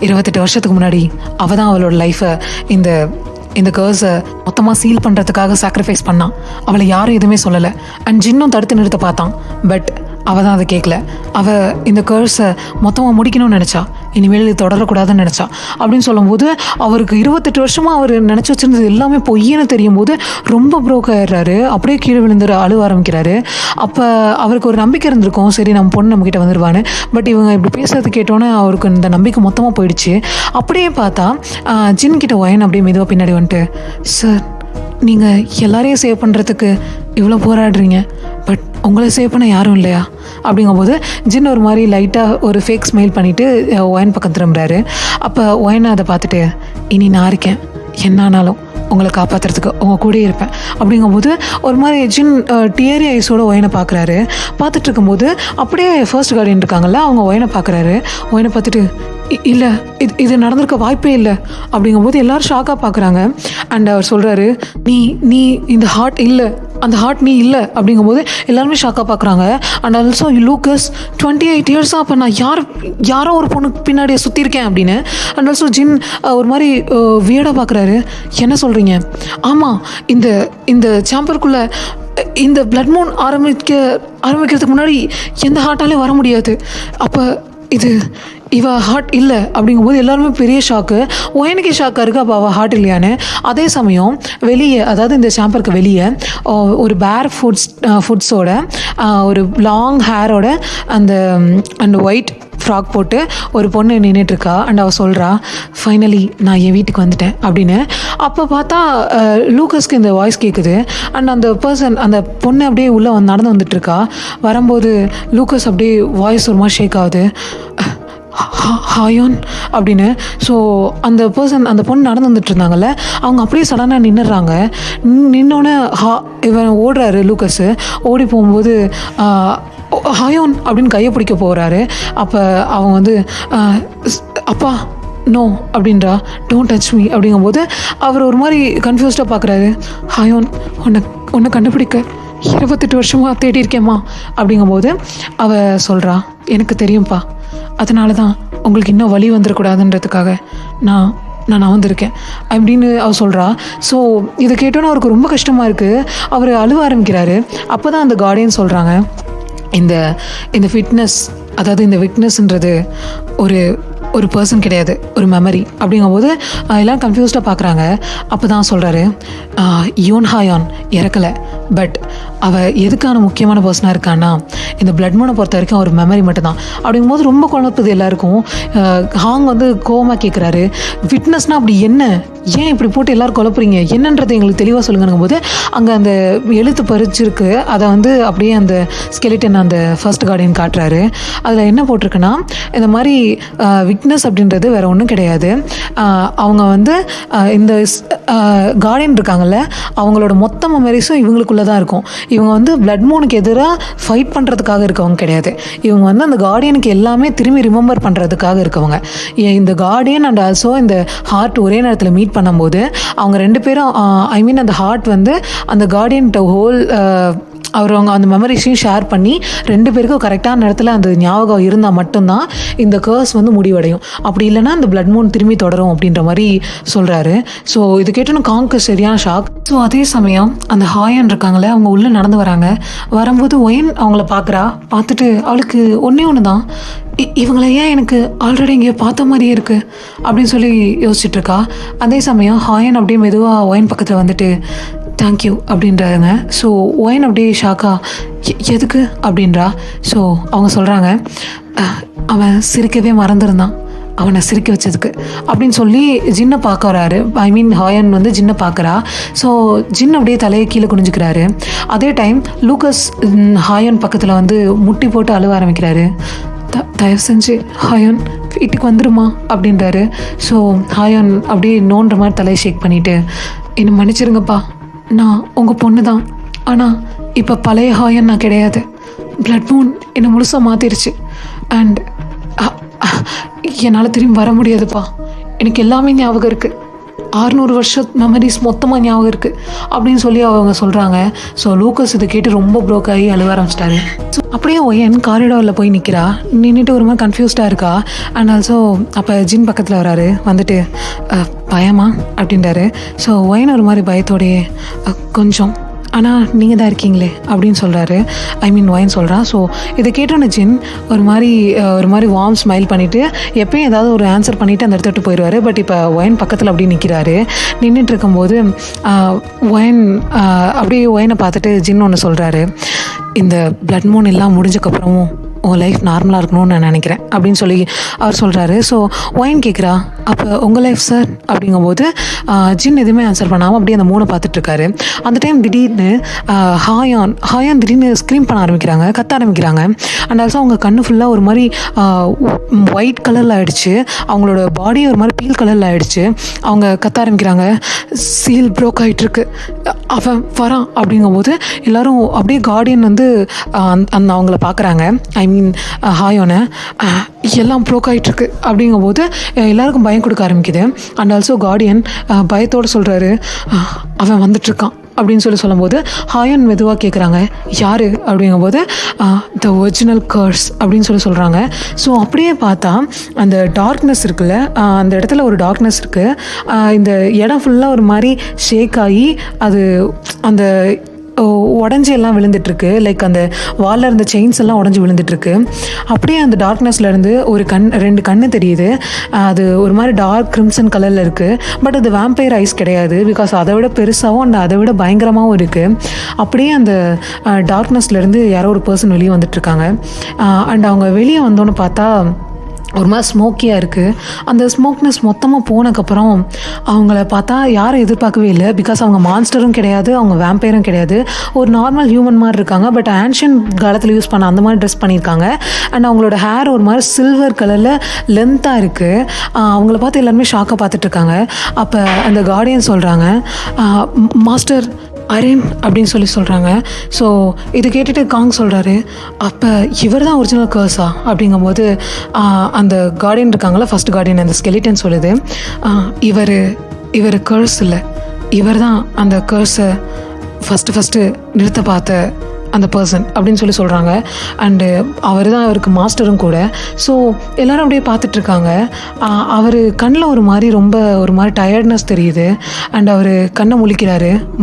28 வருஷத்துக்கு முன்னாடி அவள் தான் அவளோட லைஃப்பை இந்த கேர்ஸை மொத்தமாக சீல் பண்ணுறதுக்காக சாக்ரிஃபைஸ் பண்ணான். அவளை யாரும் எதுவுமே சொல்லலை. அண்ட் ஜின்னும் தடுத்து நிறுத்த பார்த்தான். பட் அவள் தான் அதை கேட்கல. அவள் இந்த கேர்ஸை மொத்தமாக முடிக்கணும்னு நினச்சா, இனிமேல் இது தொடரக்கூடாதுன்னு நினச்சா அப்படின்னு சொல்லும்போது அவருக்கு 28 வருஷமாக அவர் நினச்சி வச்சுருந்தது எல்லாமே பொய்யன்னு தெரியும் போது ரொம்ப ப்ரோக் ஆயிடுறாரு. அப்படியே கீழே விழுந்து அழுவ ஆரம்பிக்கிறாரு. அப்போ அவருக்கு ஒரு நம்பிக்கை இருந்திருக்கும், சரி நம்ம பொண்ணு நம்மக்கிட்ட வந்துடுவான்னு. பட் இவங்க இப்படி பேசுறது கேட்டோன்னே அவருக்கு இந்த நம்பிக்கை மொத்தமாக போயிடுச்சு. அப்படியே பார்த்தா ஜின் கிட்ட ஒயன் அப்படியே மெதுவாக பின்னாடி வந்துட்டு, சார் நீங்கள் எல்லாரையும் சேவ் பண்ணுறதுக்கு இவ்வளோ போராடுறீங்க, பட் உங்களை சேவ் பண்ண யாரும் இல்லையா அப்படிங்கும்போது ஜின் ஒரு மாதிரி லைட்டாக ஒரு ஃபேக் ஸ்மைல் பண்ணிவிட்டு ஒயன் பக்கம் திரும்புகிறாரு. அப்போ ஒயனை அதை பார்த்துட்டு, இனி நான் இருக்கேன், என்னானாலும் உங்களை காப்பாற்றுறதுக்கு உங்கள் கூட இருப்பேன் அப்படிங்கும்போது ஒரு மாதிரி ஜின் டியரி ஐஸோட ஒயனை பார்க்குறாரு. பார்த்துட்டு இருக்கும்போது அப்படியே ஃபர்ஸ்ட் கார்டியன் இருக்காங்கல்ல, அவங்க ஒயனை பார்க்குறாரு. ஒயனை பார்த்துட்டு, இல்லை இது நடந்திருக்க வாய்ப்பே இல்லை அப்படிங்கும்போது எல்லோரும் ஷாக்காக பார்க்குறாங்க. அண்ட் அவர் சொல்கிறாரு, நீ நீ இந்த ஹார்ட் இல்லை, அந்த ஹார்ட் நீ இல்லை அப்படிங்கும்போது எல்லாருமே ஷாக்காக பார்க்குறாங்க. அண்ட் ஆல்சோ லூக்கஸ் 28 இயர்ஸாக அப்போ நான் யாரோ ஒரு பொண்ணுக்கு பின்னாடியே சுற்றிருக்கேன் அப்படின்னு. அண்ட் ஆல்சோ ஜின் ஒரு மாதிரி வியர்டாக பார்க்குறாரு. என்ன சொல்கிறீங்க? ஆமாம், இந்த சாம்பருக்குள்ளே இந்த பிளட் மூன் ஆரம்பிக்கிறதுக்கு முன்னாடி எந்த ஹார்ட்டாலே வர முடியாது. அப்போ இவ ஹார்ட் இல்லை அப்படிங்கும்போது எல்லாருமே பெரிய ஷாக்கு. ஒயனுக்கே ஷாக்காக இருக்குது, அப்போ அவள் ஹார்ட் இல்லையான்னு. அதே சமயம் வெளியே, அதாவது இந்த சாம்பருக்கு வெளியே ஒரு பேர் ஃபுட்ஸோட ஒரு லாங் ஹேரோட அந்த ஒயிட் ஃப்ராக் போட்டு ஒரு பொண்ணு நின்றுட்டுருக்கா. அண்ட் அவள் சொல்கிறா, ஃபைனலி நான் என் வீட்டுக்கு வந்துட்டேன் அப்படின்னு. அப்போ பார்த்தா லூக்கஸ்க்கு இந்த வாய்ஸ் கேட்குது. அண்ட் அந்த பொண்ணு அப்படியே உள்ளே நடந்து வந்துட்டுருக்கா. வரும்போது லூக்கஸ் அப்படியே வாய்ஸ் ஒரு மாதிரி ஷேக் ஆகுது, ஹாயோன் அப்படின்னு. ஸோ அந்த பொண்ணு நடந்து வந்துட்டு இருந்தாங்கல்ல, அவங்க அப்படியே சடனாக நின்றுடுறாங்க. நின்னோடனே இவன் ஓடுறாரு லூக்கஸு. ஓடி போகும்போது ஹாயோன் அப்படின்னு கையை பிடிக்க போகிறாரு. அப்போ அவங்க அப்பா நோ அப்படின்றா, டோன்ட் டச் மீ அப்படிங்கும்போது அவர் ஒரு மாதிரி கன்ஃபியூஸ்டாக பார்க்குறாரு. ஹாயோன், உன்னை கண்டுபிடிக்க 28 வருஷமாக தேடி இருக்கேம்மா அப்படிங்கும்போது அவள் சொல்கிறா, எனக்கு தெரியும்ப்பா, அதனால தான் உங்களுக்கு இன்னும் வலி வந்துடக்கூடாதுன்றதுக்காக நான் வந்திருக்கேன் அப்படின்னு அவள் சொல்கிறா. ஸோ இதை கேட்டோன்னே அவருக்கு ரொம்ப கஷ்டமாக இருக்குது. அவர் அழுவ ஆரம்பிக்கிறாரு. அப்போ தான் அந்த கார்டியன் சொல்கிறாங்க, இந்த ஃபிட்னஸ், அதாவது இந்த விட்னஸ்ன்றது ஒரு பர்சன் கிடையாது, ஒரு மெமரி அப்படிங்கும்போது எல்லாம் கன்ஃபியூஸ்டாக பார்க்குறாங்க. அப்போ தான் சொல்கிறாரு, யோன் ஹாயான் இறக்கலை, பட் அவள் எதுக்கான முக்கியமான பர்சனாக இருக்கான்னா இந்த பிளட் மூனை பொறுத்த வரைக்கும் ஒரு மெமரி மட்டும்தான் அப்படிங்கும்போது ரொம்ப குழப்பது எல்லாருக்கும். ஹாங் கோவமாக கேட்குறாரு, விட்னஸ்னால் அப்படி என்ன, ஏன் இப்படி போட்டு எல்லோரும் குழப்புறீங்க, என்னன்றது எங்களுக்கு தெளிவாக சொல்லுங்கங்கும் போது அங்கே அந்த எழுத்து பறிச்சிருக்கு. அதை அப்படியே அந்த ஸ்கெலிட்டன் அந்த ஃபர்ஸ்ட் கார்டியன் காட்டுறாரு. அதில் என்ன போட்டிருக்குன்னா, இந்த மாதிரி விட்னஸ் அப்படின்றது வேறு ஒன்றும் கிடையாது. அவங்க இந்த கார்டியன் இருக்காங்கல்ல, அவங்களோட மொத்த மெமரிஸும் இவங்களுக்குள்ளே தான் இருக்கும். இவங்க பிளட் மூனுக்கு எதிராக ஃபைட் பண்ணுறதுக்காக இருக்கவங்க கிடையாது. இவங்க அந்த கார்டியனுக்கு எல்லாமே திரும்பி ரிமெம்பர் பண்ணுறதுக்காக இருக்கவங்க. இந்த கார்டியன் அண்ட் ஆல்சோ இந்த ஹார்ட் ஒரே நேரத்தில் மீட் பண்ணும்போது அவங்க ரெண்டு பேரும் அந்த ஹார்ட் அந்த கார்டியன்கிட்ட ஹோல் அவங்க அந்த மெமரிஸையும் ஷேர் பண்ணி ரெண்டு பேருக்கும் கரெக்டான இடத்துல அந்த ஞாபகம் இருந்தால் மட்டும்தான் இந்த கர்ஸ் முடிவடையும். அப்படி இல்லைன்னா அந்த பிளட் மூன் திரும்பி தொடரும் அப்படின்ற மாதிரி சொல்கிறாரு. ஸோ இது கேட்டோன்னு காங்க்கு சரியான ஷாக். ஸோ அதே சமயம் அந்த ஹாயன் இருக்காங்களே, அவங்க உள்ளே நடந்து வராங்க. வரும்போது ஒயன் அவங்கள பார்த்துட்டு அவளுக்கு ஒன்று தான், இவங்களை ஏன் எனக்கு ஆல்ரெடி இங்கே பார்த்த மாதிரியே இருக்குது அப்படின்னு சொல்லி யோசிச்சுட்ருக்கா. அதே சமயம் ஹாயன் அப்படியே மெதுவாக ஒயன் பக்கத்தில் தேங்க்யூ அப்படின்றாங்க. ஸோ ஒயன் அப்படியே ஷாக்கா, எதுக்கு அப்படின்றா. ஸோ அவங்க சொல்கிறாங்க, அவன் சிரிக்கவே மறந்துருந்தான், அவனை சிரிக்க வச்சதுக்கு அப்படின்னு சொல்லி ஜின்னை பார்க்க வராரு. ஹாயன் ஜின்னை பார்க்குறா. ஸோ ஜின் அப்படியே தலையை கீழே குனிஞ்சுக்கிறாரு. அதே டைம் லூக்கஸ் ஹாயன் பக்கத்தில் முட்டி போட்டு அழுவ ஆரம்பிக்கிறாரு. தயவு செஞ்சு ஹாயன் வீட்டுக்கு வந்துடுமா அப்படின்றாரு. ஸோ ஹாயன் அப்படியே நோன்ற மாதிரி தலையை ஷேக் பண்ணிவிட்டு, என்னை மன்னிச்சிருங்கப்பா, நான் உங்கள் பொண்ணு தான், ஆனால் இப்போ பழைய ஹாயன் நான் கிடையாது, பிளட் மூன் என்னை முழுசாக மாற்றிருச்சு, அண்ட் என்னால் திரும்பி வர முடியாதுப்பா, எனக்கு எல்லாமே ஞாபகம் இருக்குது, 600 வருஷம் மெமரிஸ் மொத்தமாக ஞாபகம் இருக்குது அப்படின்னு சொல்லி அவங்க சொல்கிறாங்க. ஸோ லூக்கஸ் இதை கேட்டு ரொம்ப ப்ரோக் ஆகி அழுவ ஆரம்பிச்சிட்டாரு. ஸோ அப்படியே ஒயன் காரிடாரில் போய் நின்றுட்டு ஒரு மாதிரி கன்ஃபியூஸ்டாக இருக்கா. அண்ட் ஆல்சோ அப்போ ஜின் பக்கத்தில் வராரு. பயமா அப்படின்றாரு. ஸோ ஒயன் ஒரு மாதிரி பயத்தோடையே, கொஞ்சம், ஆனால் நீங்கள் தான் இருக்கீங்களே அப்படின்னு சொல்கிறாரு. ஒயன் சொல்கிறான். ஸோ இதை கேட்டோன்னு ஜின் ஒரு மாதிரி வார்ம் ஸ்மைல் பண்ணிவிட்டு எப்பயும் ஏதாவது ஒரு ஆன்சர் பண்ணிவிட்டு அந்த இடத்த விட்டு போயிடுவார். பட் இப்போ ஒயன் பக்கத்தில் அப்படியே நிற்கிறாரு. நின்றுட்டு இருக்கும்போது ஒயன் அப்படியே ஒயனை பார்த்துட்டு ஜின் ஒன்று சொல்கிறாரு, இந்த பிளட் மூன் எல்லாம் முடிஞ்சக்கப்புறமும் உங்கள் லைஃப் நார்மலாக இருக்கணும்னு நான் நினைக்கிறேன் அப்படின்னு சொல்லி அவர் சொல்கிறாரு. ஸோ ஒயன் கேட்குறா, அப்போ உங்கள் லைஃப் சார் அப்படிங்கும்போது ஜின் எதுவுமே ஆன்சர் பண்ணாமல் அப்படியே அந்த மூணை பார்த்துட்ருக்காரு. அந்த டைம் திடீர்னு ஹாயான் திடீர்னு ஸ்க்ரீம் பண்ண ஆரம்பிக்கிறாங்க, கத்த ஆரம்பிக்கிறாங்க. அண்ட் ஆல்சோ அவங்க கண்ணு ஃபுல்லாக ஒரு மாதிரி ஒயிட் கலரில் ஆகிடுச்சு, அவங்களோட பாடி ஒரு மாதிரி பீல் கலரில் ஆகிடுச்சு. அவங்க கத்த ஆரம்பிக்கிறாங்க, சீல் ப்ரோக் ஆகிட்டுருக்கு, அவன் வரான் அப்படிங்கும்போது எல்லோரும் அப்படியே கார்டியன் அவங்கள பார்க்குறாங்க. ஹாயோனை, எல்லாம் ப்ரோக் ஆகிட்டுருக்கு அப்படிங்கும்போது எல்லாருக்கும் பயம் கொடுக்க ஆரம்பிக்குது. அண்ட் ஆல்சோ கார்டியன் பயத்தோடு சொல்கிறாரு, அவன் வந்துட்டுருக்கான் அப்படின்னு சொல்லும்போது ஹாயன் மெதுவாக கேட்குறாங்க, யார் அப்படிங்கும்போது த ஒரிஜினல் கர்ஸ் அப்படின்னு சொல்கிறாங்க. ஸோ அப்படியே பார்த்தா அந்த டார்க்னஸ் இருக்குல்ல, அந்த இடத்துல ஒரு டார்க்னஸ் இருக்குது. இந்த இடம் ஃபுல்லாக ஒரு மாதிரி ஷேக் ஆகி அது அந்த உடஞ்சி எல்லாம் விழுந்துட்டுருக்கு. லைக் அந்த வாலில் இருந்த செயின்ஸ் எல்லாம் உடஞ்சி விழுந்துட்டுருக்கு. அப்படியே அந்த டார்க்னஸ்லேருந்து ஒரு 2 கண்ணு தெரியுது. அது ஒரு மாதிரி டார்க் கிரிம்சன் கலரில் இருக்குது. பட் அது வேம்பயர் ஐஸ் கிடையாது, பிகாஸ் அதை விட பெருசாகவும் அண்ட் அதை விட பயங்கரமாகவும் இருக்குது. அப்படியே அந்த டார்க்னஸ்லேருந்து யாரோ ஒரு பர்சன் வெளியே வந்துட்டுருக்காங்க. அண்ட் அவங்க வெளியே வந்தோன்னு பார்த்தா ஒரு மாதிரி ஸ்மோக்கியாக இருக்குது. அந்த ஸ்மோக்னஸ் மொத்தமாக போனதுக்கப்புறம் அவங்கள பார்த்தா யாரும் எதிர்பார்க்கவே இல்லை. பிகாஸ் அவங்க மான்ஸ்டரும் கிடையாது, அவங்க வேம்பயரும் கிடையாது, ஒரு நார்மல் ஹியூமன் மாதிரி இருக்காங்க. பட் ஆன்ஷியன் காலத்தில் யூஸ் பண்ண அந்த மாதிரி ட்ரெஸ் பண்ணியிருக்காங்க. அண்ட் அவங்களோட ஹேர் ஒரு மாதிரி சில்வர் கலரில் லென்த்தாக இருக்குது. அவங்கள பார்த்து எல்லாருமே ஷாக்காக பார்த்துட்ருக்காங்க. அப்போ அந்த கார்டியன் சொல்கிறாங்க, மாஸ்டர் அரேன் அப்படின்னு சொல்கிறாங்க. ஸோ இது கேட்டுட்டு காங் சொல்கிறாரு, அப்போ இவர் தான் ஒரிஜினல் கர்ஸா அப்படிங்கும்போது அந்த கார்டியன் இருக்காங்களா, ஃபர்ஸ்ட் கார்டியன், அந்த ஸ்கெலிட்டன் சொல்லுது, இவர் கர்ஸ் இல்லை, இவர் தான் அந்த கர்ஸை ஃபஸ்ட்டு நிறுத்த பார்த்த அந்த பர்சன் அப்படின்னு சொல்கிறாங்க. அண்டு அவர் தான் அவருக்கு மாஸ்டரும் கூட. ஸோ எல்லோரும் அப்படியே பார்த்துட்ருக்காங்க. அவர் கண்ணில் ஒரு மாதிரி டயர்ட்னஸ் தெரியுது. அண்ட் அவர் கண்ணை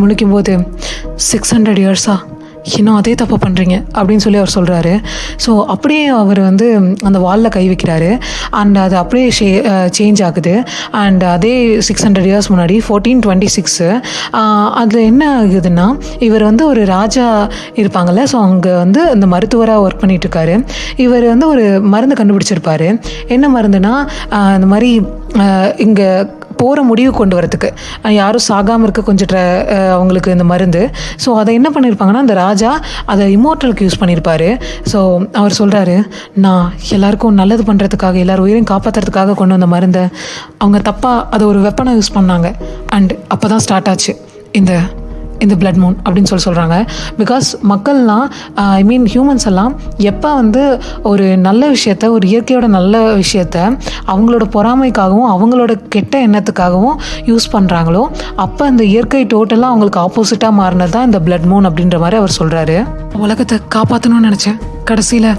முழிக்கும்போது 600 இயர்ஸா இன்னும் அதே தப்பு பண்ணுறீங்க அப்படின்னு அவர் சொல்கிறாரு. ஸோ அப்படியே அவர் அந்த வாலில் கை வைக்கிறாரு. அண்ட் அது அப்படியே சேஞ்ச் ஆகுது. அண்ட் அதே 600 இயர்ஸ் முன்னாடி 1426 அதில் என்ன ஆகுதுன்னா, இவர் ஒரு ராஜா இருப்பாங்கள்ல, ஸோ அங்கே இந்த மருத்துவராக ஒர்க் பண்ணிகிட்ருக்காரு. இவர் ஒரு மருந்து கண்டுபிடிச்சிருப்பார். என்ன மருந்துனா, இந்த மாதிரி இங்கே போகிற முடிவு கொண்டு வரத்துக்கு, யாரும் சாகாமல் இருக்க கொஞ்சம் அவங்களுக்கு இந்த மருந்து. ஸோ அதை என்ன பண்ணியிருப்பாங்கன்னா, அந்த ராஜா அதை இம்மோர்டலுக்கு யூஸ் பண்ணியிருப்பார். ஸோ அவர் சொல்கிறாரு, நான் எல்லாருக்கும் நல்லது பண்ணுறதுக்காக, எல்லார் உயிரையும் காப்பாற்றுறதுக்காக கொண்டு வந்த மருந்தை அவங்க தப்பாக அதை ஒரு வெப்பனை யூஸ் பண்ணாங்க. அண்ட் அப்போ தான் ஸ்டார்ட் ஆச்சு இந்த பிளட் மூன் அப்படின்னு சொல்கிறாங்க. பிகாஸ் மக்கள்லாம், ஐ மீன் ஹியூமன்ஸ் எல்லாம் எப்போ ஒரு நல்ல விஷயத்த, ஒரு இயற்கையோட நல்ல விஷயத்த அவங்களோட பொறாமைக்காகவும் அவங்களோட கெட்ட எண்ணத்துக்காகவும் யூஸ் பண்ணுறாங்களோ, அப்போ இந்த இயற்கை டோட்டலாக அவங்களுக்கு ஆப்போசிட்டாக மாறினது தான் இந்த பிளட் மூன் அப்படின்ற மாதிரி அவர் சொல்கிறாரு. உலகத்தை காப்பாற்றணும்னு நினச்சேன், கடைசியில்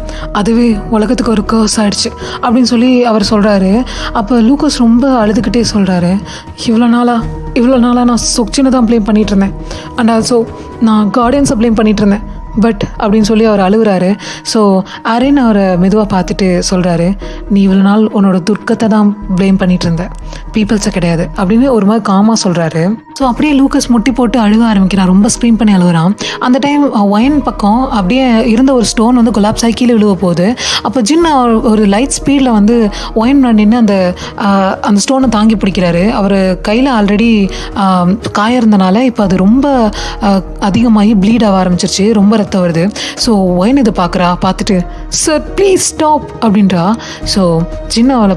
அதுவே உலகத்துக்கு ஒரு கர்ஸ் ஆகிடுச்சு அப்படின்னு அவர் சொல்கிறாரு. அப்போ லூக்கஸ் ரொம்ப அழுதுகிட்டே சொல்கிறாரு, இவ்வளோ நாளாக நான் சொக்சினை தான் ப்ளேம் பண்ணிகிட்டு இருந்தேன். அண்ட் ஆல்சோ நான் கார்டியன்ஸை ப்ளேம் பண்ணிகிட்டு இருந்தேன். பட் அப்படின்னு அவர் அழுகுறாரு. ஸோ அரேன் அவரை மெதுவாக பார்த்துட்டு சொல்கிறாரு, நீ இவ்வளோ நாள் உன்னோட துர்க்கத்தை தான் ப்ளேம் பண்ணிகிட்டு இருந்த, பீப்புள்ஸை கிடையாது அப்படின்னு ஒரு மாதிரி காமாக சொல்கிறாரு. ஸோ அப்படியே லூக்கஸ் முட்டி போட்டு அழுக ஆரம்பிக்கிறான், ரொம்ப ஸ்க்ரீம் பண்ணி அழுகுறான். அந்த டைம் ஒயின் பக்கம் அப்படியே இருந்த ஒரு ஸ்டோன் கொலாப்ஸ் ஆகி கீழே விழுவ போகுது. அப்போ ஜின் ஒரு லைட் ஸ்பீடில் ஒயின் நின்று அந்த ஸ்டோனை தாங்கி பிடிக்கிறாரு. அவர் கையில் ஆல்ரெடி காயம் இருந்தனால இப்போ அது ரொம்ப அதிகமாகி ப்ளீட் ஆக ஆரம்பிச்சிருச்சு, ரொம்ப ரத்தம் வருது. ஸோ ஒயின் இதை பார்த்துட்டு, சார் ப்ளீஸ் ஸ்டாப் அப்படின்றா. ஸோ ஜின் அவளை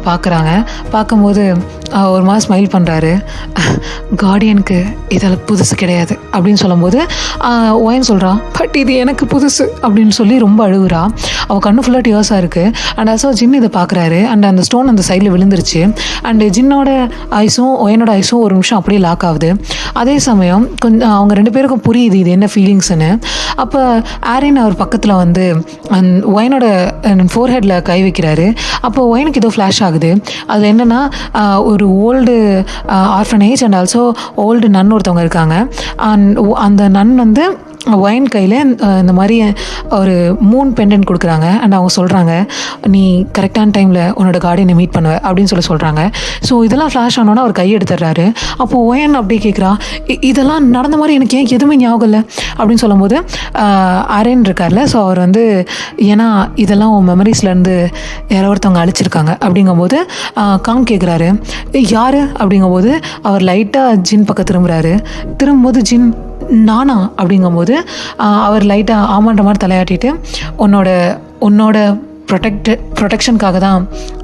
பார்க்கும்போது ஒரு மாதிரி ஸ்மைல் பண்ணுறாரு. கார்டியனுக்கு இதில் புதுசு கிடையாது அப்படின்னு சொல்லும்போது ஒயின் சொல்கிறான், பட் இது எனக்கு புதுசு அப்படின்னு ரொம்ப அழுகுறா. அவள் கண்ணு ஃபுல்லாக டியர்ஸாக இருக்குது. அண்ட் ஆல்சோ ஜின் இதை பார்க்குறாரு. அண்ட் அந்த ஸ்டோன் அந்த சைடில் விழுந்துருச்சு. அண்டு ஜின்னோட ஐஸும் ஒயனோட ஐஸும் ஒரு நிமிஷம் அப்படியே லாக் ஆகுது. அதே சமயம் கொஞ்சம் அவங்க 2 பேருக்கும் புரியுது இது என்ன ஃபீலிங்ஸ்னு. அப்போ ஆரின் அவர் பக்கத்தில் ஒயனோட ஃபோர்ஹெட்டில் கை வைக்கிறாரு. அப்போ ஒயனுக்கு ஏதோ ஃப்ளாஷ் ஆகுது. அதில் என்னென்னா, ஒரு old orphanage and also old nun ஒருத்தவங்க இருக்காங்க. அந்த நன் ஒயின் கையில் இந்த மாதிரி ஒரு மூன் பெண்டன்ட் கொடுக்குறாங்க. அண்ட் அவங்க சொல்கிறாங்க, நீ கரெக்டான டைமில் உன்னோட கார்டியனை மீட் பண்ணுவ அப்படின்னு சொல்கிறாங்க. ஸோ இதெல்லாம் ஃப்ளாஷ் ஆனோன்னா அவர் கை எடுத்துடுறாரு. அப்போது ஒயன் அப்படியே கேட்குறா, இதெல்லாம் நடந்த மாதிரி எனக்கு ஏன் எதுவுமே ஞாபகம் இல்லை அப்படின்னு சொல்லும்போது அரேன் இருக்கார்ல, ஸோ அவர் ஏன்னா இதெல்லாம் உன் மெமரிஸ்லேருந்து யாரோ ஒருத்தவங்க அழிச்சிருக்காங்க அப்படிங்கும்போது காங் கேட்குறாரு, யார் அப்படிங்கும்போது அவர் லைட்டாக ஜின் பக்கம் திரும்பும்போது ஜின் நானா அப்படிங்கும்போது அவர் லைட்டாக ஆமான்ற மாதிரி தலையாட்டிட்டு, உன்னோட ப்ரொடெக்ஷனுக்காக தான்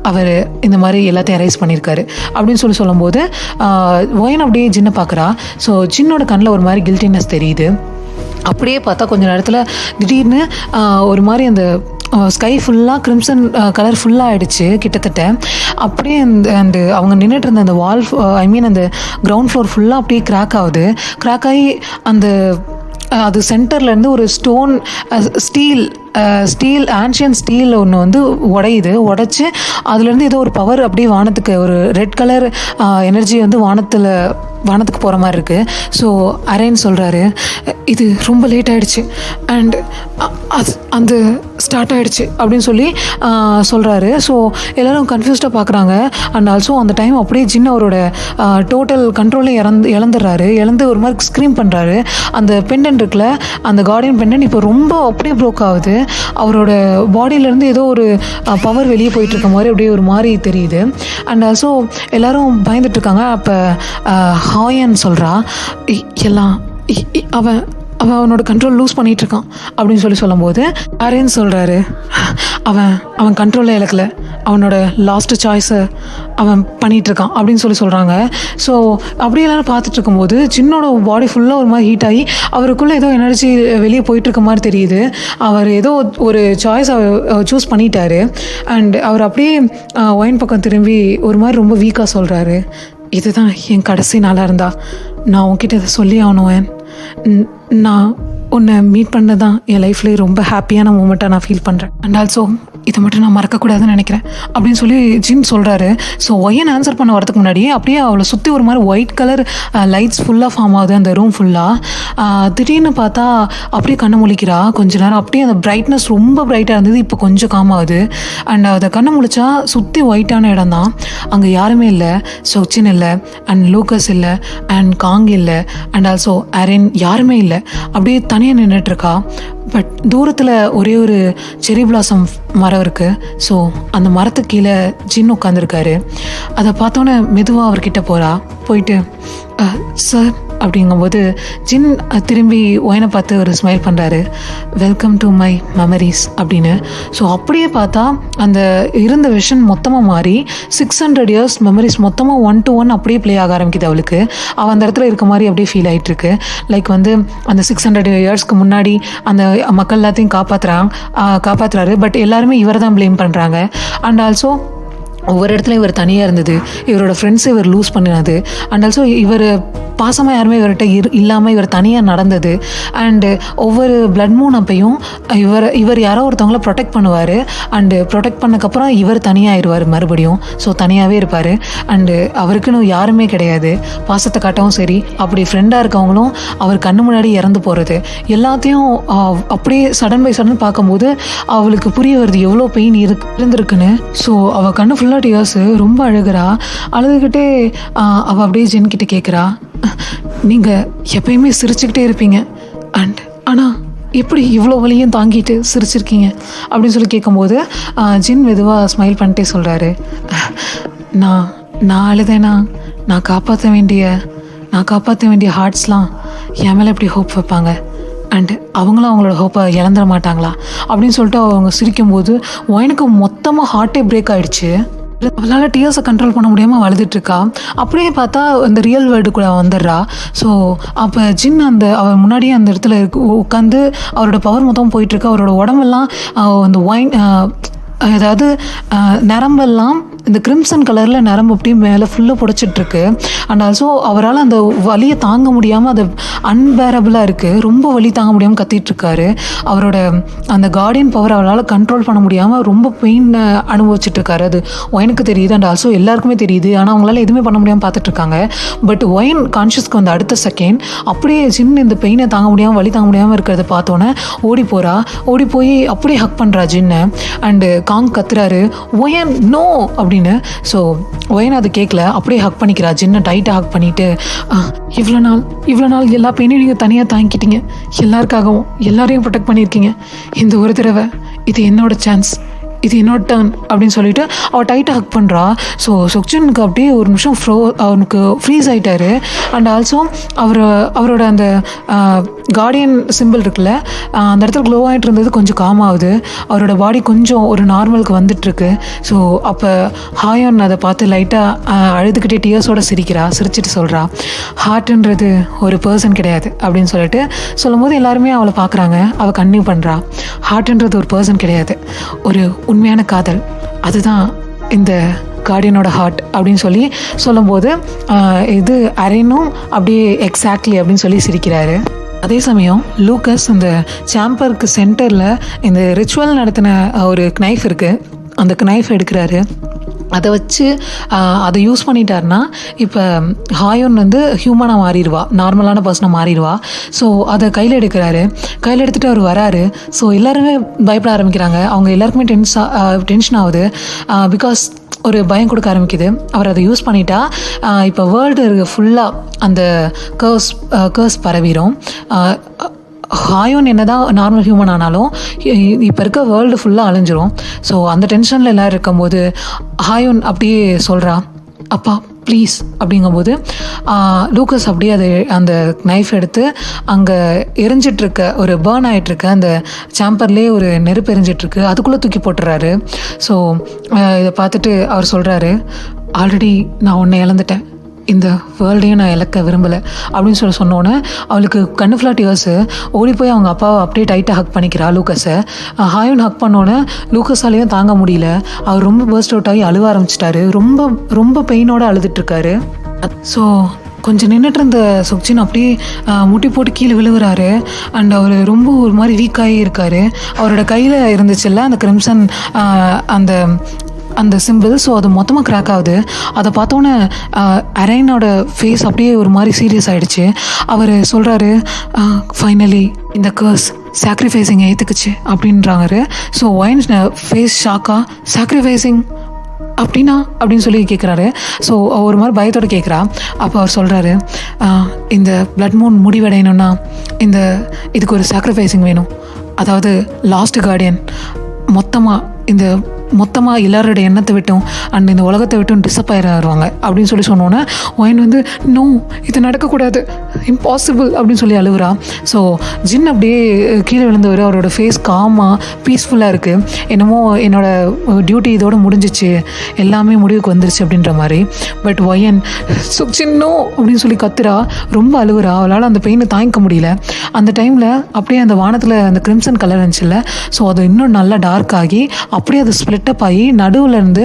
அவர் இந்த மாதிரி எல்லாத்தையும் அரைஸ் பண்ணியிருக்காரு அப்படின்னு சொல்லும்போது ஒயன் அப்படியே ஜின்னை பார்க்குறா. ஸோ ஜின்னோட கண்ணில் ஒரு மாதிரி கில்ட்டினஸ் தெரியுது. அப்படியே பார்த்தா கொஞ்சம் நேரத்தில் திடீர்னு ஒரு மாதிரி அந்த ஸ்கை ஃபுல்லாக கிரிம்சன் கலர் ஃபுல்லாக ஆகிடுச்சு கிட்டத்தட்ட. அப்படியே அந்த அவங்க நின்றுட்டு இருந்த அந்த வால் அந்த கிரவுண்ட் ஃப்ளோர் ஃபுல்லாக அப்படியே கிராக் ஆகுது. கிராக் ஆகி அந்த அது சென்டர்லேருந்து ஒரு ஸ்டீல் ஆன்ஷியன் ஸ்டீல் ஒன்று வந்து உடைச்சி அதுலேருந்து ஏதோ ஒரு பவர் அப்படியே வானத்துக்கு ஒரு ரெட் கலர் எனர்ஜி வந்து வானத்துக்கு போகிற மாதிரி இருக்குது. ஸோ அரேன் சொல்கிறாரு, இது ரொம்ப லேட் ஆகிடுச்சு அண்ட் அந்த ஸ்டார்ட் ஆகிடுச்சு அப்படின்னு சொல்லி சொல்கிறாரு. ஸோ எல்லோரும் கன்ஃபியூஸ்டாக பார்க்குறாங்க. அண்ட் ஆல்சோ அந்த டைம் அப்படியே ஜின் அவரோட டோட்டல் கண்ட்ரோலே இழந்து ஒரு மாதிரி ஸ்க்ரீம் பண்ணுறாரு. அந்த பெண்டன்ட் இருக்குல்ல, அந்த கார்டியன் பெண்டன்ட் இப்போ ரொம்ப அப்படியே ப்ரோக் ஆகுது. அவரோட பாடியிலேருந்து ஏதோ ஒரு பவர் வெளியே போயிட்டு இருக்க மாதிரி அப்படியே ஒரு மாதிரி தெரியுது. அண்ட் ஆல்சோ எல்லோரும் பயந்துட்டுருக்காங்க. அப்போ ஹாயன் சொல்கிறா, எல்லாம் அவனோட கண்ட்ரோல் லூஸ் பண்ணிகிட்டு இருக்கான் அப்படின்னு சொல்லும்போது அரேன் சொல்கிறாரு, அவன் கண்ட்ரோலில் இழக்கலை, அவனோட லாஸ்ட்டு சாய்ஸை அவன் பண்ணிகிட்ருக்கான் அப்படின்னு சொல்கிறாங்க. ஸோ அப்படி எல்லாரும் பார்த்துட்டு இருக்கும்போது ஜின்னோட பாடி ஃபுல்லாக ஒரு மாதிரி ஹீட் ஆகி அவருக்குள்ளே ஏதோ எனர்ஜி வெளியே போயிட்டுருக்க மாதிரி தெரியுது. அவர் ஏதோ ஒரு சாய்ஸ் அவர் சூஸ் பண்ணிட்டாரு. அண்ட் அவர் அப்படியே ஒயின் பக்கம் திரும்பி ஒரு மாதிரி ரொம்ப வீக்காக சொல்கிறாரு, இதுதான் என் கடைசி நாளாக இருந்தா நான் உன்கிட்ட இதை சொல்லி ஆகணும். நான் உன்னை மீட் பண்ண தான் என் லைஃப்லேயே ரொம்ப ஹாப்பியான மூமெண்ட்டாக நான் ஃபீல் பண்ணுறேன். அண்ட் ஆல்சோ இதை மட்டும் நான் மறக்கக்கூடாதுன்னு நினைக்கிறேன் அப்படின்னு சொல்லி ஜின் சொல்கிறாரு. ஸோ ஒய்யன் ஆன்சர் பண்ண வரதுக்கு முன்னாடியே அப்படியே அவளை சுற்றி ஒரு மாதிரி ஒயிட் கலர் லைட்ஸ் ஃபுல்லாக ஃபார்ம் ஆகுது அந்த ரூம் ஃபுல்லாக. திடீர்னு பார்த்தா அப்படியே கண்ணை முழிக்கிறா. கொஞ்ச நேரம் அப்படியே அந்த பிரைட்னஸ் ரொம்ப பிரைட்டாக இருந்தது, இப்போ கொஞ்சம் காமாகுது. அண்ட் அதை கண்ணை முழிச்சா சுற்றி ஒயிட்டான இடம் தான். அங்கே யாருமே இல்லை. சொச்சின் இல்லை, அண்ட் லூக்கஸ் இல்லை, அண்ட் காங் இல்லை, அண்ட் ஆல்சோ அரேன் யாருமே இல்லை. அப்படியே தனியாக நின்றுட்டுருக்கா. பட் தூரத்தில் ஒரே ஒரு செரி பிளாசம் மரம் இருக்குது. ஸோ அந்த மரத்துக்கு கீழே ஜின் உட்காந்துருக்காரு. அதை பார்த்தோன்னே மெதுவாக அவர்கிட்ட போயிட்டு சார் அப்படிங்கும்போது ஜின் திரும்பி ஒயனை பார்த்து ஒரு ஸ்மைல் பண்ணுறாரு, வெல்கம் டு மை மெமரிஸ் அப்படின்னு. ஸோ அப்படியே பார்த்தா அந்த இருந்த விஷன் மொத்தமாக மாறி 600 years மெமரிஸ் மொத்தமாக 1 to 1 அப்படியே ப்ளே ஆக ஆரம்பிக்குது அவளுக்கு. அவள் அந்த இடத்துல இருக்க மாதிரி அப்படியே ஃபீல் ஆகிட்டுருக்கு. லைக் வந்து அந்த 600 yearsக்கு முன்னாடி அந்த மக்கள் எல்லாத்தையும் காப்பாற்றுறாரு. பட் எல்லாருமே இவரை தான் ப்ளேம் பண்ணுறாங்க. அண்ட் ஆல்சோ ஒவ்வொரு இடத்துலையும் இவர் தனியாக இருந்தது, இவரோட ஃப்ரெண்ட்ஸை இவர் லூஸ் பண்ணினது, அண்ட் ஆல்சோ இவர் பாசமாக யாருமே இவர்கிட்ட இல்லாமல் இவர் தனியாக நடந்தது. அண்டு ஒவ்வொரு பிளட் மூன் அப்பையும் இவர் யாரோ ஒருத்தவங்கள ப்ரொடெக்ட் பண்ணுவார். அண்டு ப்ரொடெக்ட் பண்ணக்கப்புறம் இவர் தனியாகிடுவார் மறுபடியும். ஸோ தனியாகவே இருப்பார். அண்டு அவருக்குன்னு யாருமே கிடையாது, பாசத்தை காட்டவும் சரி. அப்படி ஃப்ரெண்டாக இருக்கவங்களும் அவர் கண்ணு முன்னாடி இறந்து போகிறது எல்லாத்தையும் அப்படியே சடன் பை சடன் பார்க்கும்போது அவளுக்கு புரிய வருது எவ்வளோ பெயின் இருந்திருக்குன்னு. ஸோ அவள் கண்ணு ஃபுல்லாக டியர்ஸு, ரொம்ப அழுகிறா. அழுதுகிட்டே அவள் அப்படியே ஜின்கிட்ட கேட்குறா, நீங்கள் எப்பயுமே சிரிச்சுக்கிட்டே இருப்பீங்க, ஆனால் எப்படி இவ்வளோ வலியும் தாங்கிட்டு சிரிச்சிருக்கீங்க அப்படின்னு சொல்லி கேட்கும்போது ஜின் மெதுவாக ஸ்மைல் பண்ணிட்டே சொல்கிறாரு, நான் அழுதேனா நான் காப்பாற்ற வேண்டிய ஹார்ட்ஸ்லாம் என் மேலே எப்படி ஹோப் வைப்பாங்க, அண்டு அவங்களும் அவங்களோட ஹோப்பை இழந்துட மாட்டாங்களா அப்படின்னு சொல்லிட்டு அவங்க சிரிக்கும்போது ஒயனுக்கு மொத்தமாக ஹார்ட்டே பிரேக் ஆகிடுச்சு. அவளால் டியர்ஸை கண்ட்ரோல் பண்ண முடியாமல் அழுதுட்டுருக்கா. அப்படியே பார்த்தா அந்த ரியல் வேர்ல்டுக்குள்ளே வந்துடுறா. ஸோ அப்போ ஜின் அவர் முன்னாடியே அந்த இடத்துல உட்காந்து அவரோட பவர் மொத்தம் போயிட்டுருக்கு. அவரோட உடம்பெல்லாம் அந்த அதாவது நரம்பெல்லாம் இந்த கிரிம்சன் கலரில் நரம்பு அப்படியே மேலே ஃபுல்லாக புடைச்சிட்ருக்கு. அண்ட் ஆல்சோ அவரால் அந்த வலியை தாங்க முடியாமல் அது அன்பேரபிளாக இருக்குது, ரொம்ப வலி தாங்க முடியாமல் கத்திகிட்ருக்காரு. அவரோட அந்த கார்டியன் பவர் அவரால் கண்ட்ரோல் பண்ண முடியாமல் ரொம்ப பெயின் அனுபவிச்சுட்ருக்காரு. அது ஒயனுக்கு தெரியுது, அண்ட் ஆல்சோ எல்லாருக்குமே தெரியுது. ஆனால் அவங்களால எதுவுமே பண்ண முடியாமல் பார்த்துட்ருக்காங்க. பட் ஒயன் கான்ஷியஸ்க்கு வந்த அடுத்த செகண்ட் அப்படியே ஜின் இந்த பெயினை தாங்க முடியாமல் வலி தாங்க முடியாமல் இருக்கிறத பார்த்தோன்னே ஓடி போய் அப்படியே ஹக் பண்ணுறா ஜின்னை. அண்டு காங் கத்துறாரு, ஒயன் நோ அப்படின்னு. ஸோ ஒயன் அது கேட்கல, அப்படியே ஹக் பண்ணிக்கிறா ஜின்னை, டைட்டாக ஹக் பண்ணிவிட்டு, இவ்வளோ நாள் எல்லா பெயினையும் நீங்கள் தனியாக தாங்கிக்கிட்டீங்க, எல்லாருக்காகவும் எல்லாரையும் ப்ரொடெக்ட் பண்ணியிருக்கீங்க. இந்த ஒரு தடவை இது என்னோட சான்ஸ், இது என்னோட டர்ன் அப்படின்னு சொல்லிட்டு அவள் டைட்டாக ஹக் பண்ணுறா. ஸோ சொக்ஜினுக்கு அப்படியே ஒரு நிமிஷம் அவனுக்கு ஃப்ரீஸ் ஆகிட்டாரு. அண்ட் ஆல்சோ அவரோட அந்த கார்டியன் சிம்பிள் இருக்குல்ல, அந்த இடத்துல க்ளோ ஆகிட்டு இருந்தது கொஞ்சம் காம் ஆகுது. அவரோட பாடி கொஞ்சம் ஒரு நார்மலுக்கு வந்துட்டுருக்கு. ஸோ அப்போ ஹாயோன் அதை பார்த்து லைட்டாக அழுதுகிட்டே டியர்ஸோடு சிரிச்சிட்டு சொல்கிறா, ஹார்ட்ன்றது ஒரு பர்சன் கிடையாது அப்படின்னு சொல்லும்போது எல்லாருமே அவளை பார்க்குறாங்க. அவள் கன்னியூ பண்ணுறா, ஹார்ட்ன்றது ஒரு பர்சன் கிடையாது, ஒரு உண்மையான காதல், அதுதான் இந்த கார்டியனோட ஹார்ட் அப்படின்னு சொல்லும்போது இது அரைனும் அப்படியே எக்ஸாக்ட்லி அப்படின்னு சிரிக்கிறாரு. அதே சமயம் லூக்கஸ் இந்த சாம்பருக்கு சென்டரில் இந்த ரிச்சுவல் நடத்தின ஒரு நைஃப் இருக்குது, அந்த நைஃப் எடுக்கிறாரு. அதை வச்சு அதை யூஸ் பண்ணிட்டாருன்னா இப்போ ஹாயோன் வந்து ஹியூமனாக மாறிடுவா, நார்மலான பர்சனாக மாறிடுவா. ஸோ அதை கையில் எடுத்துகிட்டு அவர் வராரு. ஸோ எல்லாருமே பயப்பட ஆரம்பிக்கிறாங்க. அவங்க எல்லாருக்குமே டென்ஷன் ஆகுது. பிகாஸ் ஒரு பயம் கொடுக்க ஆரம்பிக்குது. அவர் அதை யூஸ் பண்ணிட்டா இப்போ வேர்ல்டு ஃபுல்லாக அந்த கர்ஸ் பரவிடும். ஹாயோன் என்ன தான் நார்மல் ஹியூமன் ஆனாலும் இப்போ இருக்க வேர்ல்டு ஃபுல்லாக அழிஞ்சிரும். ஸோ அந்த டென்ஷனில் எல்லோரும் இருக்கும்போது ஹாயோன் அப்படியே சொல்கிறா, அப்பா ப்ளீஸ் அப்படிங்கும்போது லூக்கஸ் அப்படியே அந்த நைஃப் எடுத்து அங்கே எரிஞ்சிட்ருக்க ஒரு பேர்ன் ஆகிட்டுருக்க அந்த சாம்பர்லேயே ஒரு நெருப்பு எரிஞ்சிட்ருக்கு, அதுக்குள்ளே தூக்கி போட்டுறாரு. ஸோ இதை பார்த்துட்டு அவர் சொல்கிறாரு, ஆல்ரெடி நான் உன்னை இழந்துட்டேன், இந்த வேர்ல்டையும் நான் இழக்க விரும்பலை அப்படின்னு சொன்னோன்னே அவளுக்கு கண்ணு ஃபுல்லாக டியர்ஸு. ஓடி போய் அவங்க அப்பாவை அப்படியே டைட்டாக ஹக் பண்ணிக்கிறா லூக்கஸை. ஹாயோன் ஹக் பண்ணோன்னே லூக்கஸாலேயும் தாங்க முடியல. அவர் ரொம்ப பர்ஸ்ட் அவுட் ஆகி அழுவ ஆரம்பிச்சிட்டாரு. ரொம்ப ரொம்ப பெயினோடு அழுதுட்டுருக்காரு. ஸோ கொஞ்சம் நின்றுட்டு இருந்த சொக்ஜின் அப்படியே முட்டி போட்டு கீழே விழுகிறாரு. அண்ட் அவர் ரொம்ப ஒரு மாதிரி வீக்காகி இருக்கார். அவரோட கையில் இருந்துச்சுல்ல அந்த கிரிம்சன் அந்த சிம்பிள், ஸோ அது மொத்தமாக கிராக் ஆகுது. அதை பார்த்தோன்னே அரைனோட ஃபேஸ் அப்படியே ஒரு மாதிரி சீரியஸ் ஆகிடுச்சு. அவர் சொல்கிறாரு, ஃபைனலி இந்த கர்ஸ் சாக்ரிஃபைஸிங் ஏற்றுக்குச்சு அப்படின்றாங்க. ஸோ ஒயின் ஃபேஸ் ஷாக்கா, சாக்ரிஃபைஸிங் அப்படின்னா அப்படின்னு கேட்குறாரு. ஸோ ஒரு மாதிரி பயத்தோடு கேட்குறா. அப்போ அவர் சொல்கிறாரு, இந்த பிளட் மூன் முடிவடையணும்னா இதுக்கு ஒரு சாக்ரிஃபைஸிங் வேணும், அதாவது லாஸ்ட் கார்டியன் மொத்தமாக எல்லாரோட எண்ணத்தை விட்டும் அண்ட் இந்த உலகத்தை விட்டும் டிஸப்பாயர் ஆகிடுவாங்க அப்படின்னு சொன்னோன்னே ஒயின் வந்து நோ, இது நடக்கக்கூடாது, இம்பாசிபிள் அப்படின்னு அழுகுறா. ஸோ ஜின் அப்படியே கீழே விழுந்தவர், அவரோட ஃபேஸ் காமாக பீஸ்ஃபுல்லாக இருக்குது. என்னமோ என்னோட டியூட்டி இதோடு முடிஞ்சிச்சு, எல்லாமே முடிவுக்கு வந்துருச்சு அப்படின்ற மாதிரி. பட் ஒயன் சின்னோ அப்படின்னு கத்துறா, ரொம்ப அழுகுறா. அவளால் அந்த பெயினை தாங்கிக்க முடியல. அந்த டைமில் அப்படியே அந்த வானத்தில் அந்த கிரிம்சன் கலர் இருந்துச்சுல்ல, ஸோ அது இன்னும் நல்லா டார்க் ஆகி அப்படியே அது ஸ்ப்ளிட்டப் ஆகி நடுவில் இருந்து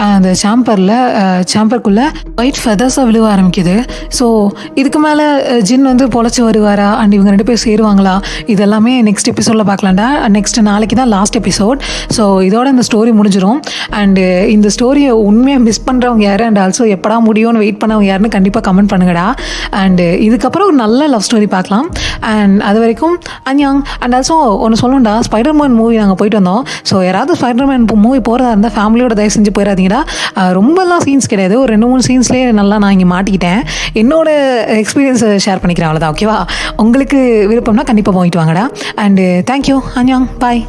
அந்த சாம்பருக்குள்ளே ஒயிட் ஃபெதர்ஸாக விழுவ ஆரம்பிக்குது. ஸோ இதுக்கு மேலே ஜின் வந்து பொழைச்சி வருவாரா அண்ட் இவங்க 2 பேர் சேருவாங்களா, இதெல்லாமே நெக்ஸ்ட் எபிசோடில் பார்க்கலாம்டா. நெக்ஸ்ட் நாளைக்கு தான் லாஸ்ட் எபிசோட். ஸோ இதோட இந்த ஸ்டோரி முடிஞ்சிடும். அண்டு இந்த ஸ்டோரியை உண்மையாக மிஸ் பண்ணுறவங்க யார் அண்ட் ஆல்சோ எப்படா முடியும்னு வெயிட் பண்ணவங்க யாருன்னு கண்டிப்பாக கமெண்ட் பண்ணுங்கடா. அண்டு இதுக்கப்புறம் ஒரு நல்ல லவ் ஸ்டோரி பார்க்கலாம். அண்ட் அது வரைக்கும் அன்யாங். அண்ட் ஆல்சோ ஒன்று சொல்லணும்டா, ஸ்பைடர்மேன் மூவி நாங்கள் போயிட்டு வந்தோம். ஸோ யாராவது ஸ்பைடர்மேன் மூவி போகிறதா இருந்தால் ஃபேமிலியோட தயவு செஞ்சு போயிடாதீங்கடா. ரொம்பலாம் சீன்ஸ் கிடையாது, ஒரு 2-3 சீன்ஸ்லேயே நல்லா நான் இங்கே மாட்டிக்கிட்டேன். என்னோட எக்ஸ்பீரியன்ஸை ஷேர் பண்ணிக்கிறேன், அவ்வளோதான். ஓகேவா? உங்களுக்கு விருப்பம்னா கண்டிப்பாக போயிட்டு வாங்கடா. And thank you. அன்யாங், பாய்.